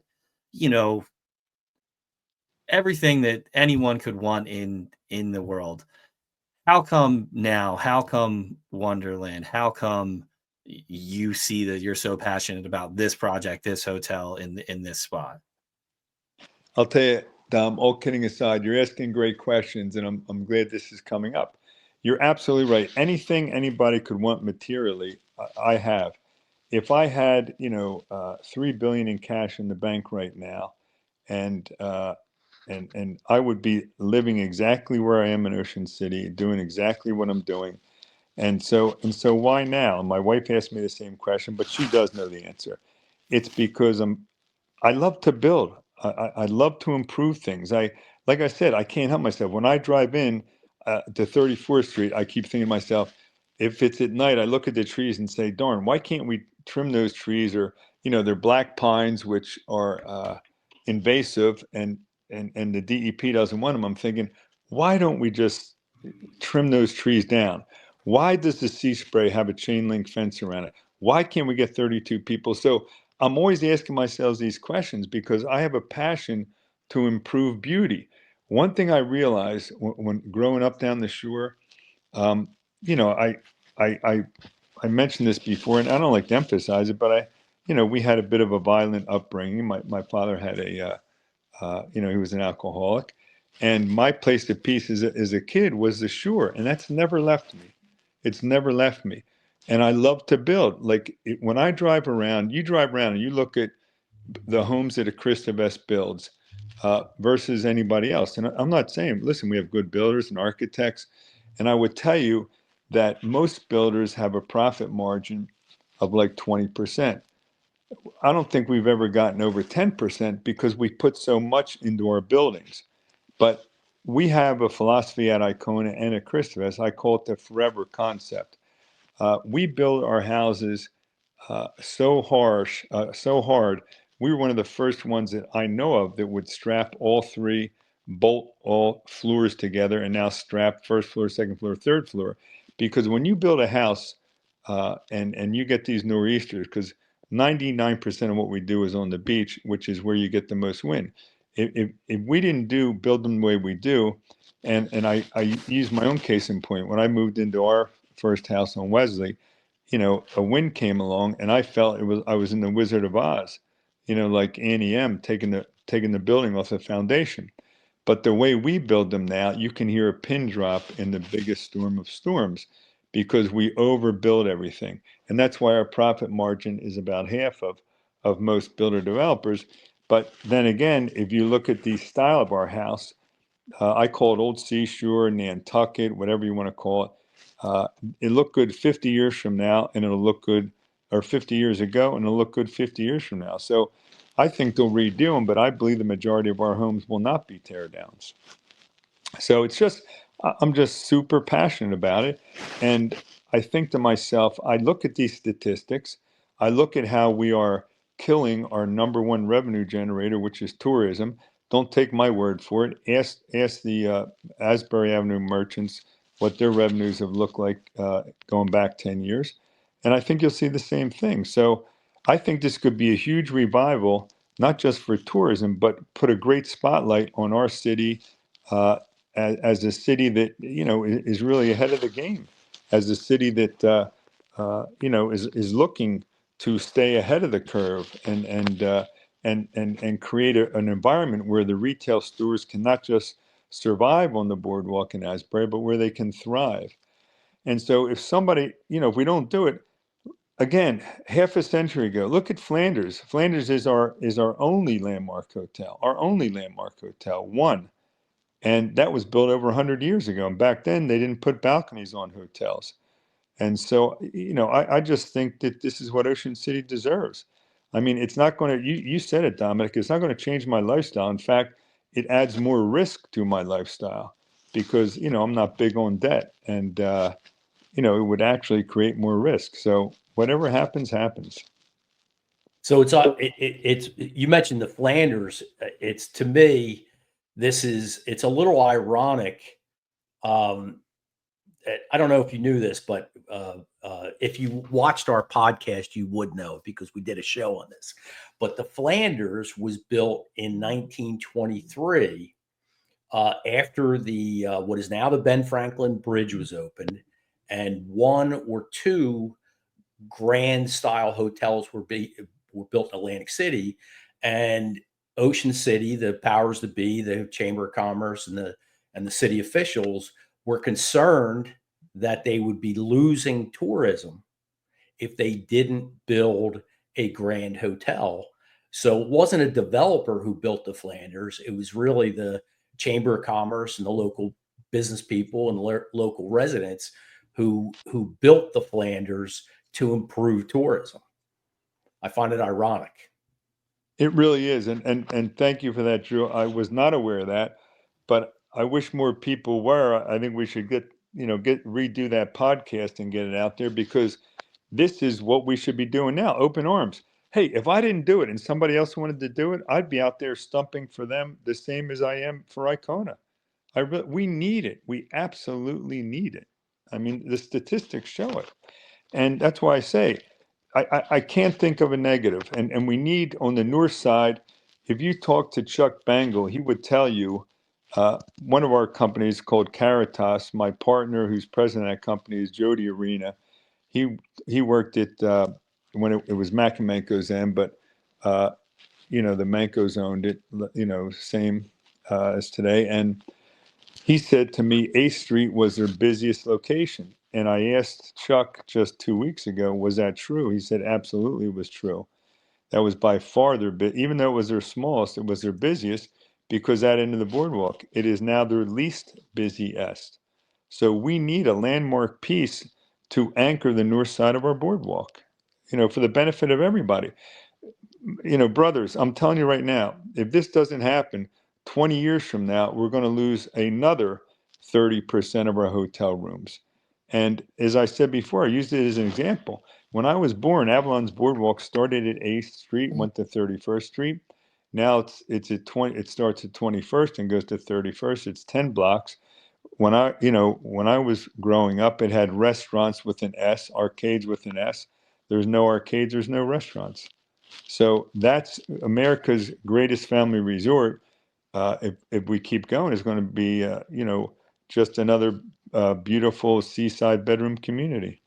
everything that anyone could want in the world. How come now? How come Wonderland? How come you see that you're so passionate about this project, this hotel in this spot? I'll tell you, Dom, all kidding aside, you're asking great questions, and I'm glad this is coming up. You're absolutely right. Anything anybody could want materially, I have. If I had, $3 billion in cash in the bank right now, and I would be living exactly where I am in Ocean City, doing exactly what I'm doing. And so why now? My wife asked me the same question, but she does know the answer. It's because I love to build. I love to improve things. Like I said, I can't help myself. When I drive in to 34th Street, I keep thinking to myself, if it's at night, I look at the trees and say, darn, why can't we trim those trees? Or, they're black pines, which are invasive, and the DEP doesn't want them. I'm thinking, why don't we just trim those trees down? Why does the Sea Spray have a chain link fence around it? Why can't we get 32 people? So I'm always asking myself these questions because I have a passion to improve beauty. One thing I realized when growing up down the shore, I mentioned this before, and I don't like to emphasize it, but we had a bit of a violent upbringing. My father had he was an alcoholic, and my place of peace as a kid was the shore, and that's never left me. It's never left me. And I love to build. When I drive around, you drive around and you look at the homes that a Christovest builds versus anybody else. And I'm not saying, listen, we have good builders and architects. And I would tell you that most builders have a profit margin of like 20%. I don't think we've ever gotten over 10% because we put so much into our buildings. But we have a philosophy at Icona and at Christovest. I call it the forever concept. We build our houses so hard. We were one of the first ones that I know of that would strap all 3, bolt all floors together, and now strap first floor, second floor, third floor. Because when you build a house and you get these nor'easters, because 99% of what we do is on the beach, which is where you get the most wind. If we didn't build them the way we do, and I use my own case in point, when I moved into our first house on Wesley, a wind came along and I felt I was in the Wizard of Oz, like Annie M taking the building off the foundation. But the way we build them now, you can hear a pin drop in the biggest storm of storms because we overbuild everything. And that's why our profit margin is about half of most builder developers. But then again, if you look at the style of our house, I call it Old Seashore, Nantucket, whatever you want to call it. It looked good 50 years from now, and it'll look good, or 50 years ago, and it'll look good 50 years from now. So I think they'll redo them, but I believe the majority of our homes will not be tear downs. So it's just, I'm just super passionate about it. And I think to myself, I look at these statistics, I look at how we are killing our number one revenue generator, which is tourism. Don't take my word for it. Ask the Asbury Avenue merchants what their revenues have looked like going back 10 years. And I think you'll see the same thing. So I think this could be a huge revival, not just for tourism, but put a great spotlight on our city, as a city that, you know, is really ahead of the game, as a city that you know, is looking to stay ahead of the curve, and create an environment where the retail stores can not just survive on the boardwalk in Asbury, but where they can thrive. And so if somebody, you know, if we don't do it, again, half a century ago, look at Flanders. Flanders is our only landmark hotel, one. And that was built over 100 years ago. And back then, they didn't put balconies on hotels. And so, you know, I just think that this is what Ocean City deserves. I mean, it's not going to, you said it, Dominic, it's not going to change my lifestyle. In fact, it adds more risk to my lifestyle because, you know, I'm not big on debt. And, you know, it would actually create more risk. So whatever happens, happens. So it's you mentioned the Flanders. It's, to me, it's a little ironic. I don't know if you knew this, but if you watched our podcast, you would know because we did a show on this. But the Flanders was built in 1923 after the what is now the Ben Franklin Bridge was opened, and one or two grand style hotels were built in Atlantic City, and Ocean City, the powers that be, the Chamber of Commerce and the city officials were concerned that they would be losing tourism if they didn't build a grand hotel. So it wasn't a developer who built the Flanders. It was really the Chamber of Commerce and the local business people and local residents who built the Flanders to improve tourism. I find it ironic. It really is. And thank you for that, Drew. I was not aware of that, but I wish more people were. I think we should redo that podcast and get it out there because this is what we should be doing now. Open arms. Hey, if I didn't do it and somebody else wanted to do it, I'd be out there stumping for them the same as I am for Icona. We need it. We absolutely need it. I mean, the statistics show it. And that's why I say, I can't think of a negative. And we need on the north side, if you talk to Chuck Bangle, he would tell you one of our companies called Caritas, my partner who's president of that company is Jody Arena. He worked at when it was Mac and Manco's end, but you know, the Mancos owned it, you know, same as today. And he said to me, 8th Street was their busiest location. And I asked Chuck just 2 weeks ago, was that true? He said, absolutely, it was true. That was by far their even though it was their smallest, it was their busiest because that end of the boardwalk, it is now their least busiest. So we need a landmark piece to anchor the north side of our boardwalk, you know, for the benefit of everybody. You know, brothers, I'm telling you right now, if this doesn't happen, 20 years from now, we're going to lose another 30% of our hotel rooms. And as I said before, I used it as an example. When I was born, Avalon's Boardwalk started at 8th Street, went to 31st Street. Now it's at 20. It starts at 21st and goes to 31st. It's 10 blocks. When I was growing up, it had restaurants with an S, arcades with an S. There's no arcades. There's no restaurants. So that's America's greatest family resort. If we keep going, is going to be you know, just another beautiful seaside bedroom community.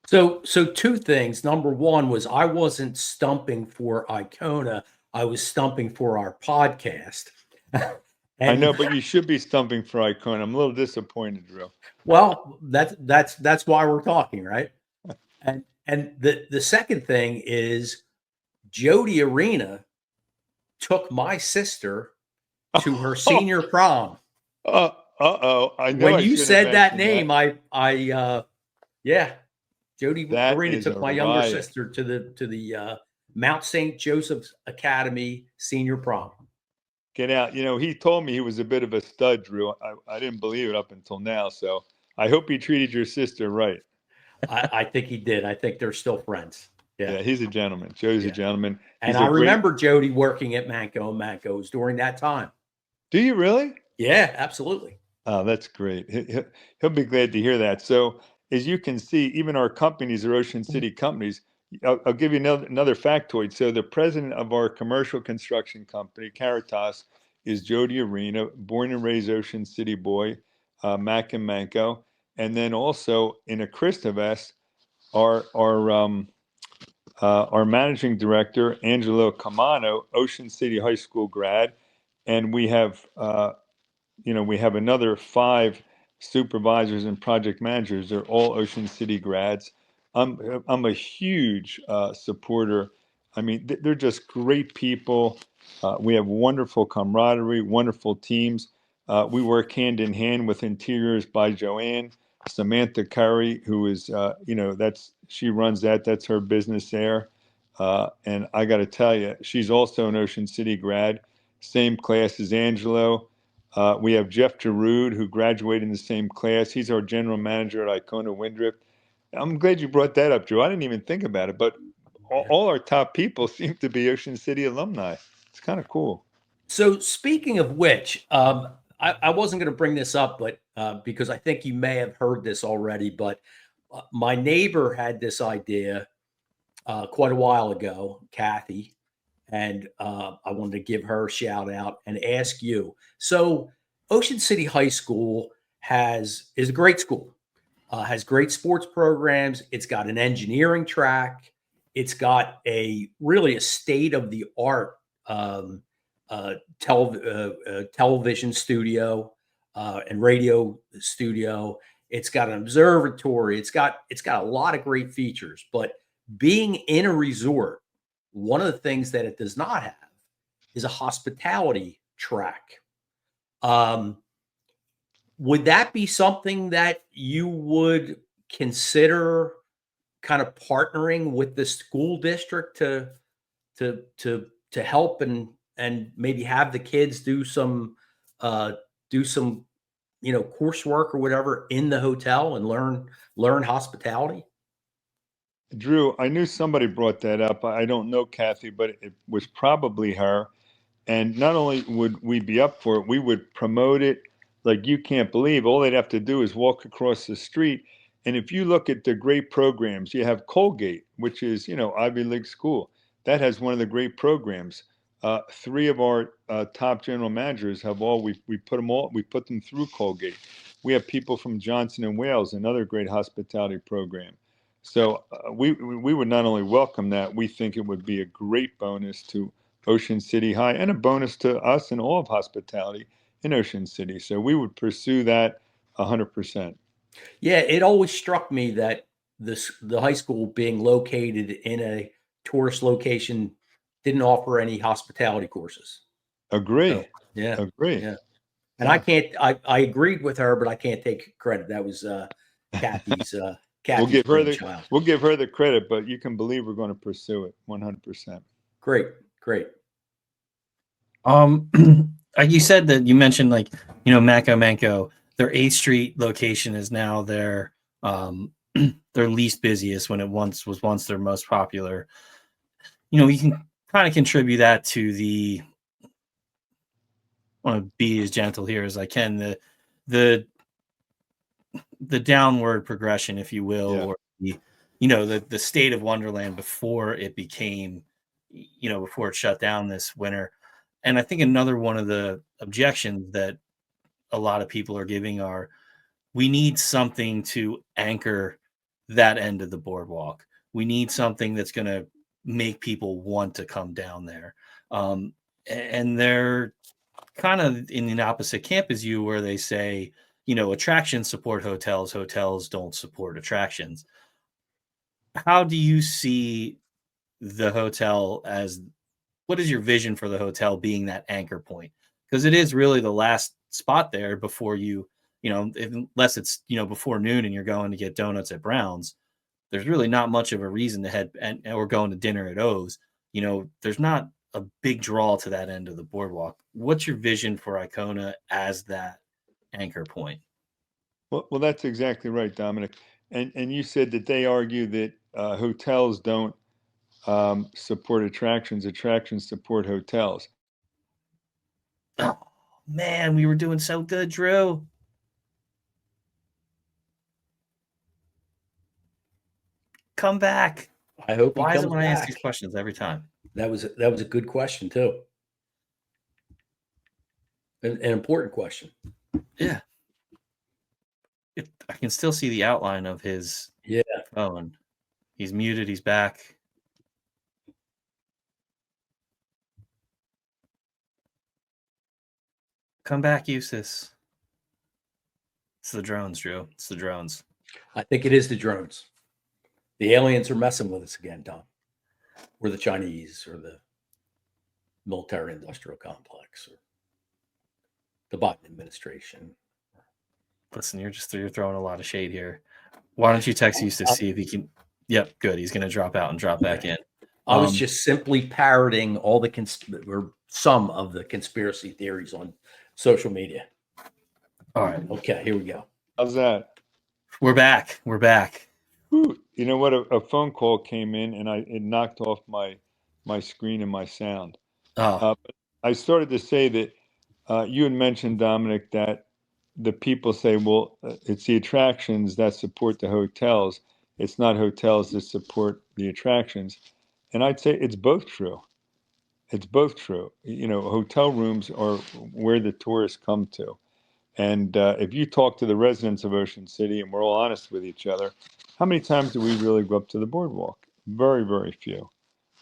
So two things. Number one was I wasn't stumping for Icona. I was stumping for our podcast. I know, but you should be stumping for Icona. I'm a little disappointed, Drew. Well, that's why we're talking, right? And the second thing is Jody Arena took my sister to her senior prom. Uh-oh. I know When I you shouldn't have said that mentioned name, yeah, That Jody is took a my younger riot. sister to the Mount St. Joseph's Academy senior prom. Get out. He told me he was a bit of a stud, Drew. I didn't believe it up until now. So I hope he treated your sister right. I think he did. I think they're still friends. Yeah, Yeah, he's a gentleman. Joe's a yeah. gentleman. And He's I a great. remember Jody working at Manco and Manco's during that time. Do you really? Yeah, absolutely. Oh, that's great. He'll be glad to hear that. So, as you can see, even our companies are Ocean City companies. I'll give you another factoid. So, the president of our commercial construction company, Caritas, is Jody Arena, born and raised Ocean City boy, Mac and Manco. And then also in a Christovest, our managing director, Angelo Camano, Ocean City High School grad. And we have another 5 supervisors and project managers. They're all Ocean City grads. I'm a huge supporter. I mean, they're just great people. We have wonderful camaraderie, wonderful teams. We work hand in hand with Interiors by Joanne, Samantha Curry, who is, she runs that. That's her business there. And I got to tell you, she's also an Ocean City grad, same class as Angelo. We have Jeff Giroud, who graduated in the same class. He's our general manager at Icona Windrift. I'm glad you brought that up, Drew. I didn't even think about it, but all our top people seem to be Ocean City alumni. It's kind of cool. So speaking of which, I wasn't going to bring this up, but because I think you may have heard this already, but my neighbor had this idea quite a while ago, Kathy, and I wanted to give her a shout out and ask you. So Ocean City High School is a great school, has great sports programs. It's got an engineering track. It's got really a state of the art television studio and radio studio. It's got an observatory. It's got a lot of great features. But being in a resort, one of the things that it does not have is a hospitality track. Would that be something that you would consider kind of partnering with the school district to help and maybe have the kids do some uh, coursework or whatever in the hotel and learn hospitality? Drew, I knew somebody brought that up. I don't know Kathy, but it was probably her. And not only would we be up for it, we would promote it like you can't believe. All they'd have to do is walk across the street. And if you look at the great programs, you have Colgate, which is, Ivy League school. That has one of the great programs. 3 of our top general managers have we put them through Colgate. We have people from Johnson and Wales, another great hospitality program. So we would not only welcome that, we think it would be a great bonus to Ocean City High and a bonus to us and all of hospitality in Ocean City. So we would pursue that 100%. Yeah, it always struck me that the high school being located in a tourist location didn't offer any hospitality courses. Agree. So yeah, Agree. yeah. And I Yeah. can't. I agreed with her, but I can't take credit. That was Kathy's We'll Kathy's give her the brainchild. we'll give her the credit, but you can believe we're going to pursue it 100%. Great, great. Like you said that you mentioned Maco Manco, their 8th Street location is now their their least busiest when it was once their most popular. You can kind of contribute that to the, I want to be as gentle here as I can, the downward progression, if you will, Yeah. or the state of Wonderland before it became, before it shut down this winter. And I think another one of the objections that a lot of people are giving are, we need something to anchor that end of the boardwalk. We need something that's going to make people want to come down there. And they're kind of in the opposite camp as you, where they say, attractions support hotels, hotels don't support attractions. How do you see the hotel as, what is your vision for the hotel being that anchor point? Because it is really the last spot there before unless it's, before noon and you're going to get donuts at Brown's, there's really not much of a reason to head and we're going to dinner at O's. There's not a big draw to that end of the boardwalk. What's your vision for Icona as that anchor point? Well, that's exactly right, Dominic. And you said that they argue that hotels don't support attractions. Attractions support hotels. Oh man, we were doing so good, Drew. Come back. I hope he Why is it comes when I ask back. these questions every time? That was a good question too. An important question. Yeah. I can still see the outline of his phone. He's muted. He's back. Come back, Eustace. It's the drones, Drew. It's the drones. I think it is the drones. The aliens are messing with us again, Tom. Or the Chinese, or the military-industrial complex, or the Biden administration. Listen, you're throwing a lot of shade here. Why don't you text Eustace, see if he can? Yep, good. He's going to drop out and drop back in. I was just simply parroting all or some of the conspiracy theories on social media. All right. Okay, here we go. How's that? We're back. We're back. Whew. You know what? A phone call came in, and it knocked off my screen and my sound. Oh, But I started to say that you had mentioned, Dominic, that the people say, well, it's the attractions that support the hotels. It's not hotels that support the attractions. And I'd say it's both true. It's both true. Hotel rooms are where the tourists come to. And if you talk to the residents of Ocean City, and we're all honest with each other, how many times do we really go up to the boardwalk? Very, very few.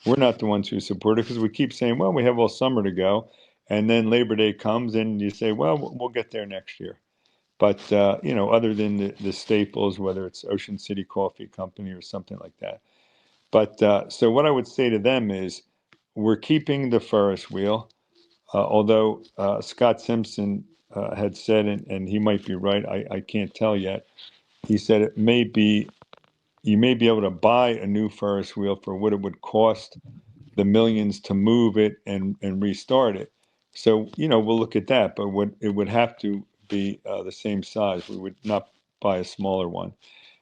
We're not the ones who support it because we keep saying, well, we have all summer to go. And then Labor Day comes and you say, well, we'll get there next year. But, other than the staples, whether it's Ocean City Coffee Company or something like that. But so what I would say to them is we're keeping the Ferris wheel, although Scott Simpson had said, and he might be right, I can't tell yet. He said you may be able to buy a new Ferris wheel for what it would cost the millions to move it and restart it. So, we'll look at that, but it would have to be the same size. We would not buy a smaller one.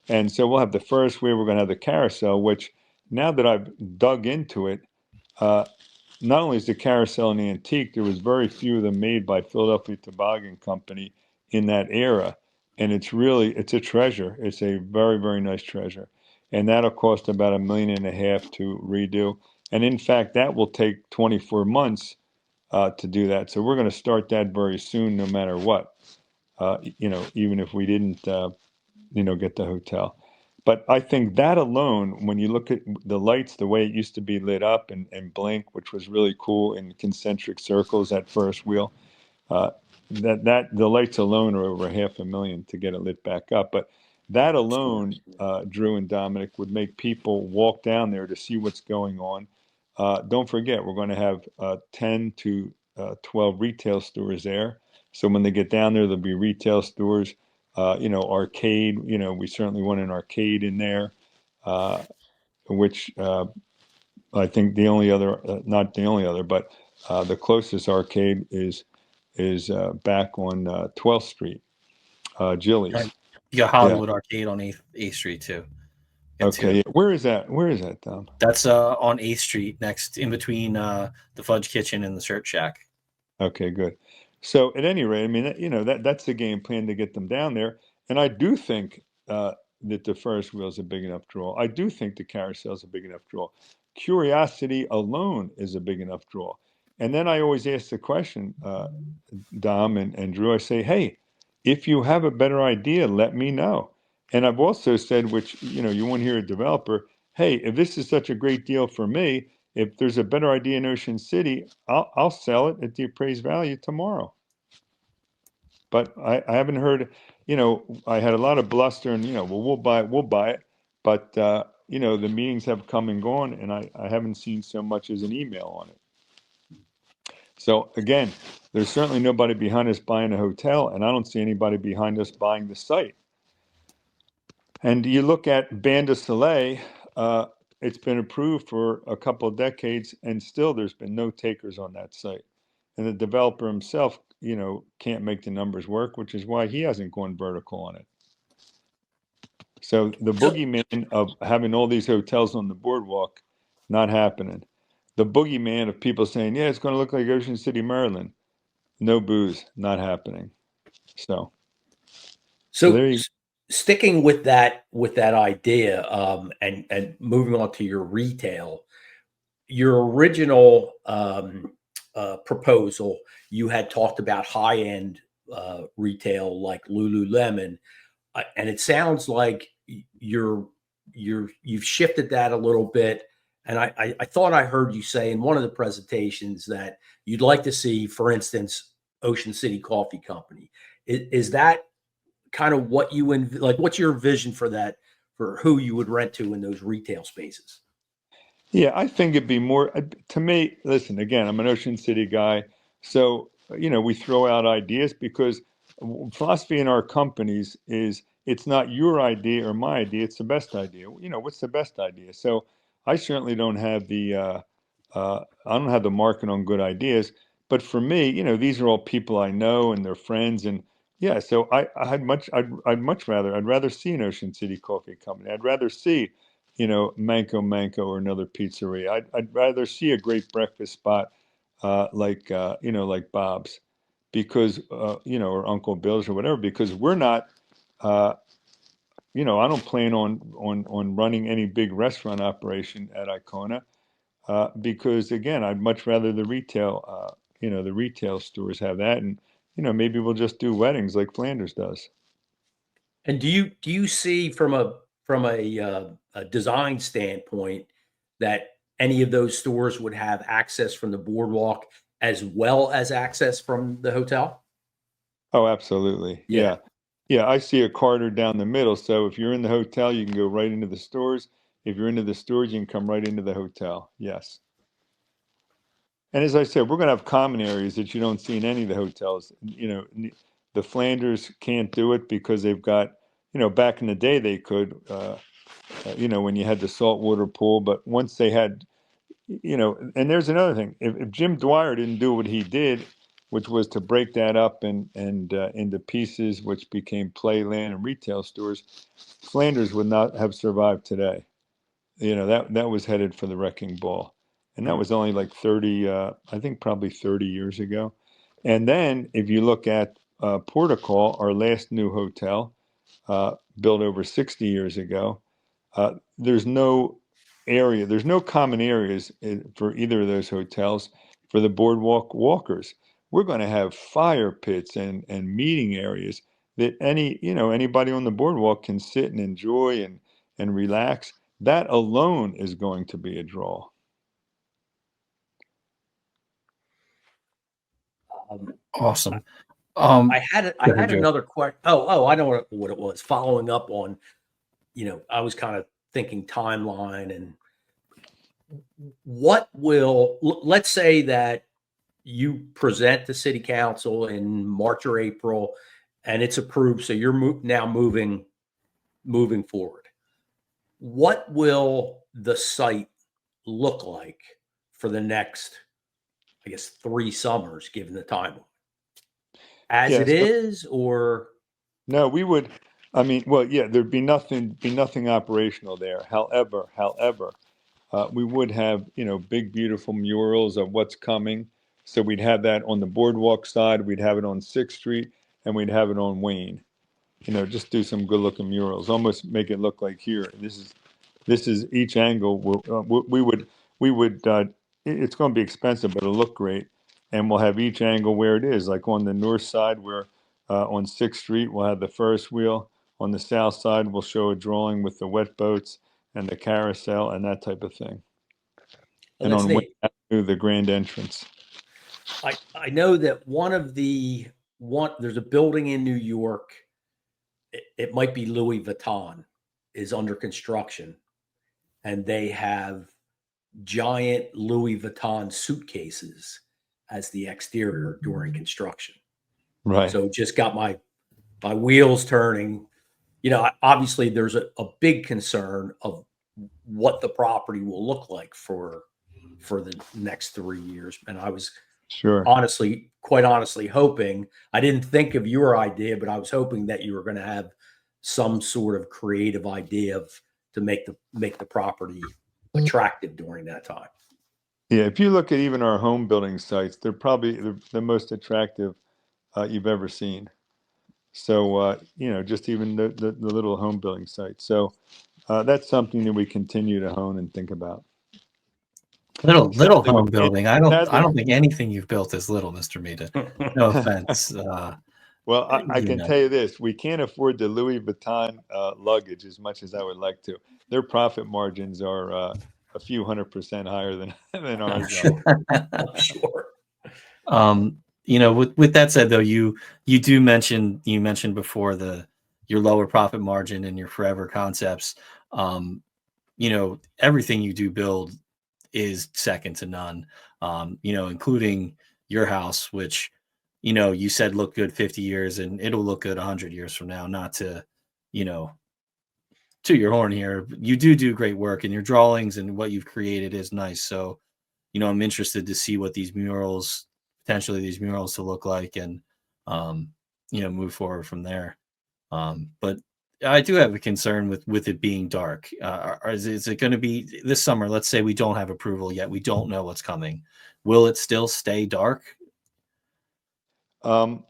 And so we'll have the Ferris wheel, we're going to have the carousel, which now that I've dug into it, not only is the carousel an antique, there was very few of them made by Philadelphia Toboggan Company in that era. And it's a treasure. It's a very, very nice treasure. And that'll cost about $1.5 million to redo. And in fact, that will take 24 months to do that. So we're going to start that very soon, no matter what, even if we didn't, get the hotel. But I think that alone, when you look at the lights, the way it used to be lit up and blink, which was really cool in concentric circles, that first wheel, that the lights alone are over $500,000 to get it lit back up. But that alone, Drew and Dominic, would make people walk down there to see what's going on. Don't forget, we're going to have 10 to 12 retail stores there. So when they get down there, there'll be retail stores. Arcade, we certainly want an arcade in there, which I think the only other, not the only other, but the closest arcade is back on 12th Street, Jilly's. right. You got Hollywood Arcade on 8th Street too. Okay, where is that? Where is that, Tom? That's on 8th Street, next in between the Fudge Kitchen and the Shirt Shack. Okay, good. So at any rate, I mean, that's the game plan to get them down there. And I do think that the Ferris wheel is a big enough draw. I do think the carousel is a big enough draw. Curiosity alone is a big enough draw. And then I always ask the question, Dom and Drew, I say, hey, if you have a better idea, let me know. And I've also said, which, you won't hear a developer, hey, if this is such a great deal for me, if there's a better idea in Ocean City, I'll sell it at the appraised value tomorrow. But I haven't heard, I had a lot of bluster and, well, we'll buy it. But, the meetings have come and gone, and I haven't seen so much as an email on it. So again, There's certainly nobody behind us buying a hotel, and I don't see anybody behind us buying the site. And you look at Bain de Soleil, it's been approved for a couple of decades, and still there's been no takers on that site. And the developer himself, can't make the numbers work, which is why he hasn't gone vertical on it. So the So, boogeyman of having all these hotels on the boardwalk, not happening. The boogeyman of people saying, yeah, it's going to look like Ocean City, Maryland. No booze, not happening. So there you sticking with that idea, and moving on to your retail, your original proposal, you had talked about high end retail like Lululemon, and it sounds like you've shifted that a little bit. And I thought I heard you say in one of the presentations that you'd like to see, for instance, Ocean City Coffee Company. Is that kind of what you like? What's your vision for that, for who you would rent to in those retail spaces? Yeah, I think it'd be more to me. Listen, again, I'm an Ocean City guy, so we throw out ideas because philosophy in our companies is it's not your idea or my idea; it's the best idea. What's the best idea? So I certainly don't have I don't have the market on good ideas, but for me, these are all people I know and they're friends, and yeah. So I'd rather see an Ocean City Coffee Company. I'd rather see Manco or another pizzeria. I'd rather see a great breakfast spot like Bob's, because or Uncle Bill's or whatever, because we're not. Uh, I don't plan on running any big restaurant operation at Icona, because again, I'd much rather the retail stores have that, and maybe we'll just do weddings like Flanders does. And do you see from a design standpoint that any of those stores would have access from the boardwalk as well as access from the hotel? Oh, absolutely. Yeah. Yeah. Yeah, I see a corridor down the middle. So if you're in the hotel, you can go right into the stores. If you're into the stores, you can come right into the hotel. Yes. And as I said, we're going to have common areas that you don't see in any of the hotels. The Flanders can't do it because they've got, back in the day they could, when you had the saltwater pool. But once they had, and there's another thing. If Jim Dwyer didn't do what he did, which was to break that up and into pieces, which became Playland and retail stores, Flanders would not have survived today. That was headed for the wrecking ball, and that was only like 30, I think probably 30 years ago. And then if you look at Portical, our last new hotel, built over 60 years ago, there's no there's no common areas for either of those hotels for the boardwalk walkers. We're going to have fire pits and meeting areas that anybody on the boardwalk can sit and enjoy and relax. That alone is going to be a draw. Um, Awesome. I Go ahead, had Joe. another question. Oh, I know what it was. Following up on, I was kind of thinking timeline, and let's say that you present to city council in March or April and it's approved. So you're now moving forward. What will the site look like for the next, I guess, 3 summers, given the time? As Yeah. it So is, or no, we would. I mean, well, yeah, there'd be nothing operational there. However, we would have, big, beautiful murals of what's coming. So we'd have that on the boardwalk side, we'd have it on 6th Street, and we'd have it on Wayne. Just do some good looking murals, almost make it look like here. This is each angle. It's going to be expensive, but it'll look great. And we'll have each angle where it is, like on the north side, where on 6th Street, we'll have the Ferris wheel. On the south side, we'll show a drawing with the wet boats and the carousel and that type of thing. oh, And that's on Wayne neat. Avenue, the grand entrance. I know that there's a building in New York. It might be Louis Vuitton is under construction, and they have giant Louis Vuitton suitcases as the exterior during construction. Right. So it just got my wheels turning. You know, obviously there's a big concern of what the property will look like for the next 3 years. And I was Sure. quite honestly hoping, I didn't think of your idea, but I was hoping that you were going to have some sort of creative idea to make the property attractive during that time. Yeah, if you look at even our home building sites, they're probably the most attractive you've ever seen. So, you know, just even the little home building sites. So that's something that we continue to hone and think about. Little Sadly, home building. I sadly, don't think anything you've built is little, Mr. Mita. No offense. Well, I You can know. tell you this: we can't afford the Louis Vuitton luggage as much as I would like to. Their profit margins are a few 100% higher than I'm ours. sure. I'm sure. You know, with that said, though, you mentioned before your lower profit margin and your forever concepts. You know, everything you do build is second to none. You know, including your house, which, you know, you said look good 50 years and it'll look good 100 years from now. Not to, you know, to your horn here, you do great work, and your drawings and what you've created is nice. So, you know, I'm interested to see what these murals to look like, and you know, move forward from there. But I do have a concern with it being dark. Is it going to be this summer? Let's say we don't have approval yet. We don't know what's coming. Will it still stay dark? You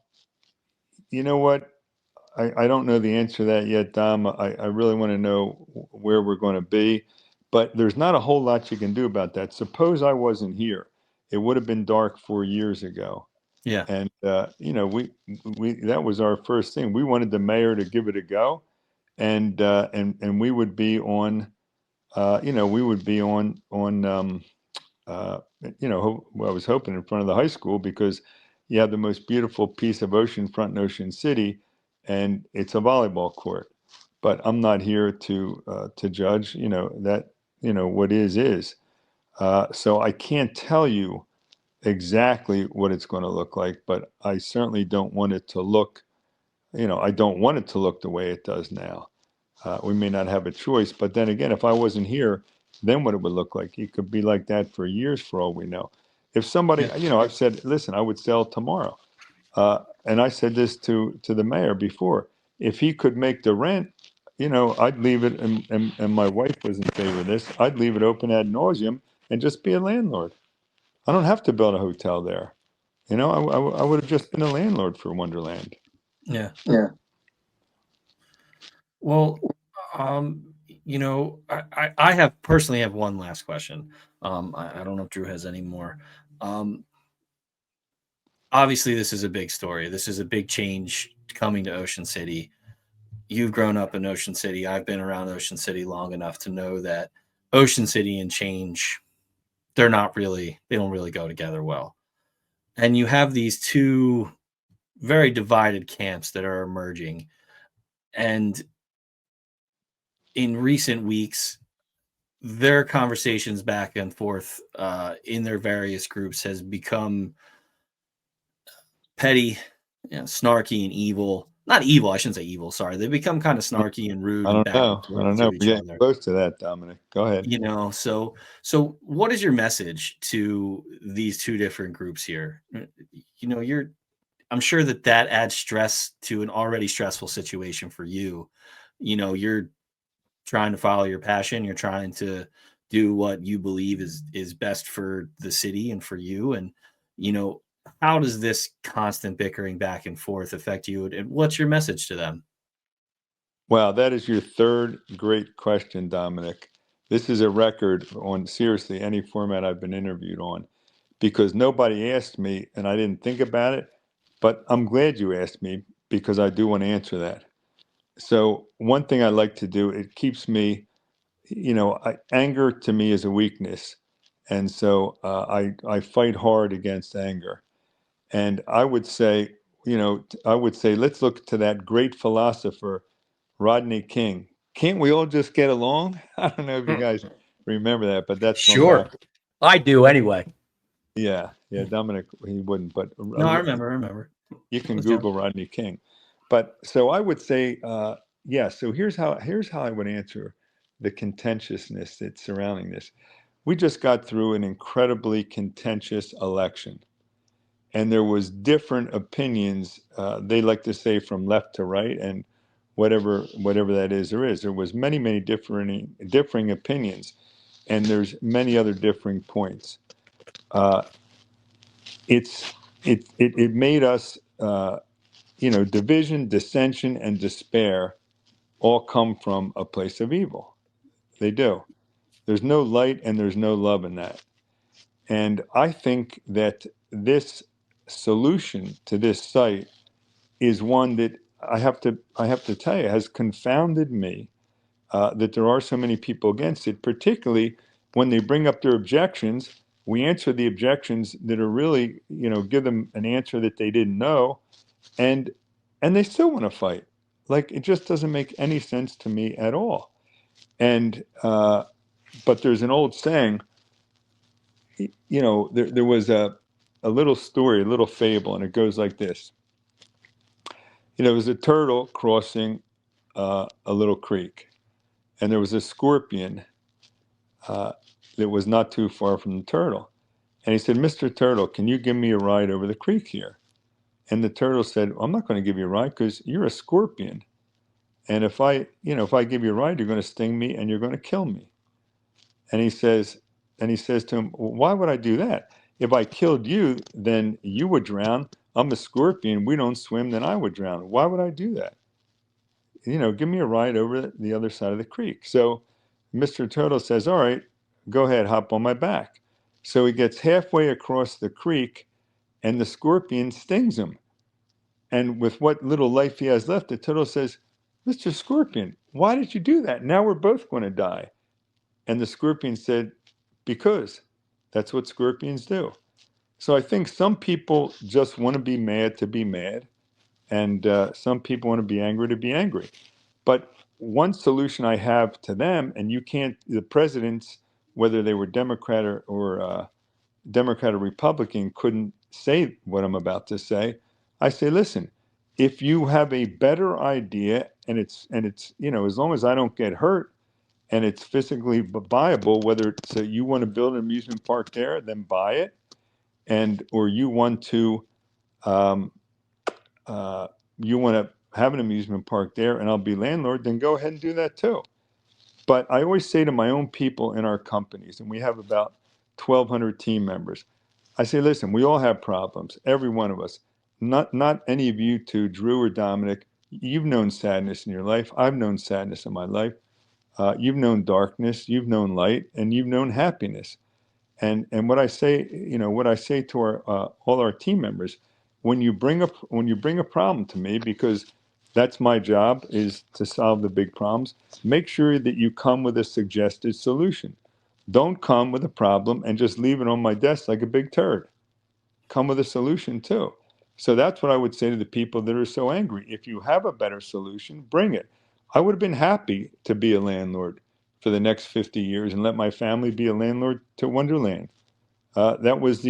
know what? I don't know the answer to that yet, Dom. I really want to know where we're going to be, but there's not a whole lot you can do about that. Suppose I wasn't here, it would have been dark 4 years ago. Yeah. And you know, we that was our first thing. We wanted the mayor to give it a go, and we would be on, you know, we would be on you know, I was hoping in front of the high school, because you have the most beautiful piece of oceanfront in Ocean City, and it's a volleyball court. But I'm not here to judge. You know that, you know, what is. So I can't tell you exactly what it's going to look like, but I certainly don't want it to look. You know, I don't want it to look the way it does now. We may not have a choice, but then again, if I wasn't here, then what it would look like? It could be like that for years, for all we know. If somebody, Yeah. you know, I've said, listen, I would sell tomorrow, and I said this to the mayor before. If he could make the rent, you know, I'd leave it, and my wife was in favor of this. I'd leave it open ad nauseum and just be a landlord. I don't have to build a hotel there. You know, I would have just been a landlord for Wonderland. Yeah. Yeah. Well, you know, I have personally have one last question. I don't know if Drew has any more. Obviously, this is a big story. This is a big change coming to Ocean City. You've grown up in Ocean City. I've been around Ocean City long enough to know that Ocean City and change, they don't really go together well. And you have these two very divided camps that are emerging. And in recent weeks, their conversations back and forth in their various groups has become petty, you know, snarky and evil. Not evil, I shouldn't say evil. Sorry, they become kind of snarky and rude I and don't back and know. I forth don't to know. each We're getting other. close to that, Dominic. Go ahead. You know, so what is your message to these two different groups here? You know, I'm sure that adds stress to an already stressful situation for you. You know, you're trying to follow your passion. You're trying to do what you believe is best for the city and for you. And, you know, how does this constant bickering back and forth affect you? And what's your message to them? Wow, that is your third great question, Dominic. This is a record on seriously any format I've been interviewed on, because nobody asked me and I didn't think about it. But I'm glad you asked me, because I do want to answer that. So, one thing I like to do, it keeps me, you know, anger to me is a weakness. And so I fight hard against anger. And I would say, you know, I would say, let's look to that great philosopher, Rodney King. Can't we all just get along? I don't know if you guys remember that, but that's going Sure. back. I do anyway. Yeah, Dominick, he wouldn't, but No, I remember. you can Let's jump. Google Rodney King. But so I would say, yeah. So here's how I would answer the contentiousness that's surrounding this. We just got through an incredibly contentious election, and there was different opinions. They like to say from left to right, and whatever that is, there was many differing opinions, and there's many other differing points. Uh, it made us, division, dissension, and despair all come from a place of evil. They do. There's no light and there's no love in that. And I think that this solution to this site is one that I have to tell you has confounded me, that there are so many people against it, particularly when they bring up their objections. We answer the objections that are really, give them an answer that they didn't know, and they still want to fight. Like, it just doesn't make any sense to me at all. And but there's an old saying, there was a little story, a little fable, and it goes like this. There was a turtle crossing a little creek, and there was a scorpion that was not too far from the turtle. And he said, "Mr. Turtle, can you give me a ride over the creek here?" And the turtle said, "I'm not going to give you a ride because you're a scorpion. And if I give you a ride, you're going to sting me and you're going to kill me." And he says to him, "Well, why would I do that? If I killed you, then you would drown. I'm a scorpion. We don't swim, then I would drown. Why would I do that? Give me a ride over the other side of the creek." So Mr. Turtle says, "All right, go ahead, hop on my back." So he gets halfway across the creek and the scorpion stings him. And with what little life he has left, the turtle says, "Mr. Scorpion, why did you do that? Now we're both going to die." And the scorpion said, "Because that's what scorpions do." So I think some people just want to be mad to be mad, and some people want to be angry to be angry. But one solution I have to them, and the presidents, whether they were Democrat or Republican, couldn't say what I'm about to say. I say, listen, if you have a better idea, and it's as long as I don't get hurt and it's physically viable, whether it's you want to build an amusement park there, then buy it, or you want to um, have an amusement park there, and I'll be landlord, then go ahead and do that too. But I always say to my own people in our companies, and we have about 1,200 team members, I say, listen, we all have problems, every one of us. Not any of you two, Drew or Dominick, you've known sadness in your life. I've known sadness in my life. You've known darkness, you've known light, and you've known happiness. And what I say, to our all our team members, when you bring a problem to me, because that's my job, is to solve the big problems, make sure that you come with a suggested solution. Don't come with a problem and just leave it on my desk like a big turd. Come with a solution too. So that's what I would say to the people that are so angry. If you have a better solution, bring it. I would have been happy to be a landlord for the next 50 years and let my family be a landlord to Wonderland. That was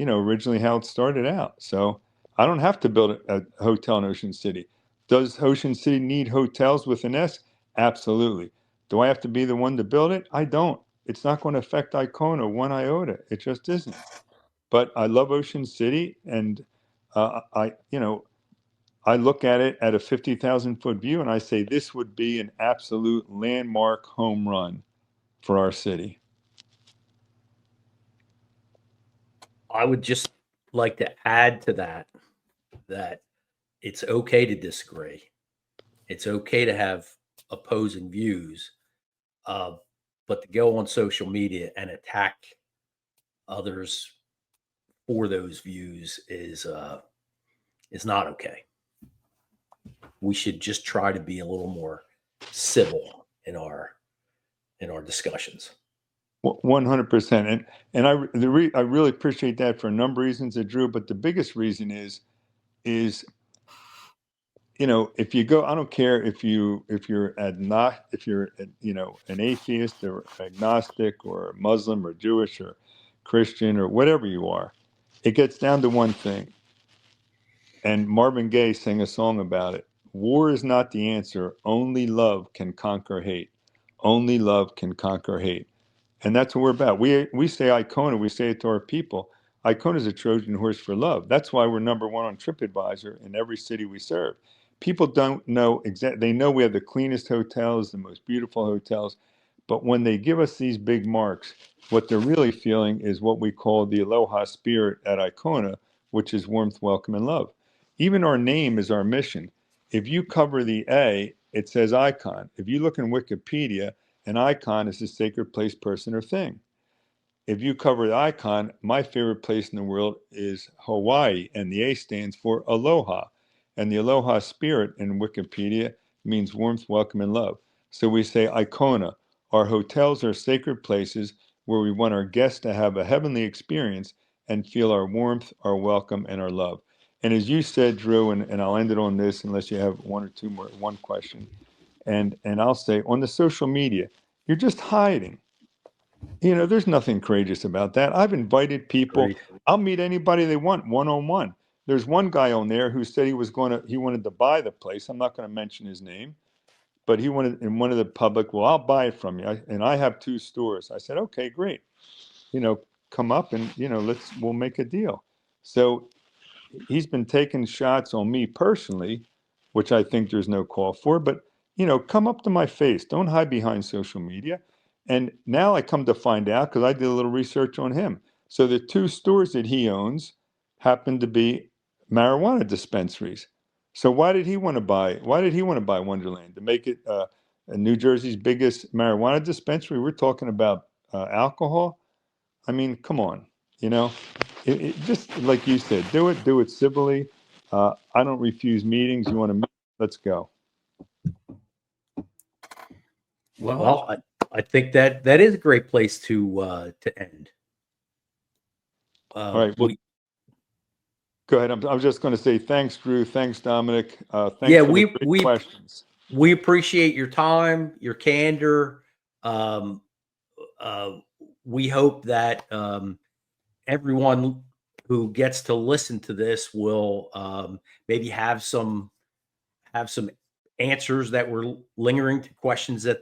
originally how it started out. So I don't have to build a hotel in Ocean City. Does Ocean City need hotels with an S? Absolutely. Do I have to be the one to build it? I don't. It's not going to affect Icona one iota. It just isn't. But I love Ocean City, and I look at it at a 50,000-foot view, and I say this would be an absolute landmark home run for our city. I would just like to add to that it's okay to disagree. It's okay to have opposing views, but to go on social media and attack others for those views is not okay. We should just try to be a little more civil in our discussions. 100%. And I really appreciate that for a number of reasons, Drew. But the biggest reason is you know, if you go, I don't care if you're you know, an atheist or agnostic or Muslim or Jewish or Christian or whatever you are, it gets down to one thing. And Marvin Gaye sang a song about it. War is not the answer. Only love can conquer hate. Only love can conquer hate. And that's what we're about. We say Icona, we say it to our people. Icona is a Trojan horse for love. That's why we're #1 on TripAdvisor in every city we serve. People don't know exactly, they know we have the cleanest hotels, the most beautiful hotels, but when they give us these big marks, what they're really feeling is what we call the aloha spirit at Icona, which is warmth, welcome, and love. Even our name is our mission. If you cover the A, it says icon. If you look in Wikipedia, an icon is a sacred place, person, or thing. If you cover the icon, my favorite place in the world is Hawaii, and the A stands for aloha. And the aloha spirit in Wikipedia means warmth, welcome, and love. So we say Icona. Our hotels are sacred places where we want our guests to have a heavenly experience and feel our warmth, our welcome, and our love. And as you said, Drew, and I'll end it on this unless you have one or two more, one question. And I'll say on the social media, you're just hiding. You know, there's nothing courageous about that. I've invited people. Agreed. I'll meet anybody they want one-on-one. There's one guy on there who said he wanted to buy the place. I'm not going to mention his name, but he wanted in one of the public, well, I'll buy it from you. And I have 2 stores. I said, okay, great. You know, come up and, you know, we'll make a deal. So he's been taking shots on me personally, which I think there's no call for, but you know, come up to my face. Don't hide behind social media. And now I come to find out because I did a little research on him. So the 2 stores that he owns happen to be marijuana dispensaries. So why did he want to buy Wonderland to make it New Jersey's biggest marijuana dispensary? We're talking about alcohol. I mean, come on, you know, it just like you said, do it civilly. I don't refuse meetings. You want to meet? Let's go. Well, I think that is a great place to end. All right. Well, go ahead. I was just going to say thanks, Drew. Thanks, Dominic. Thanks Yeah, for the great questions. We appreciate your time, your candor. We hope that everyone who gets to listen to this will maybe have some answers that were lingering to questions that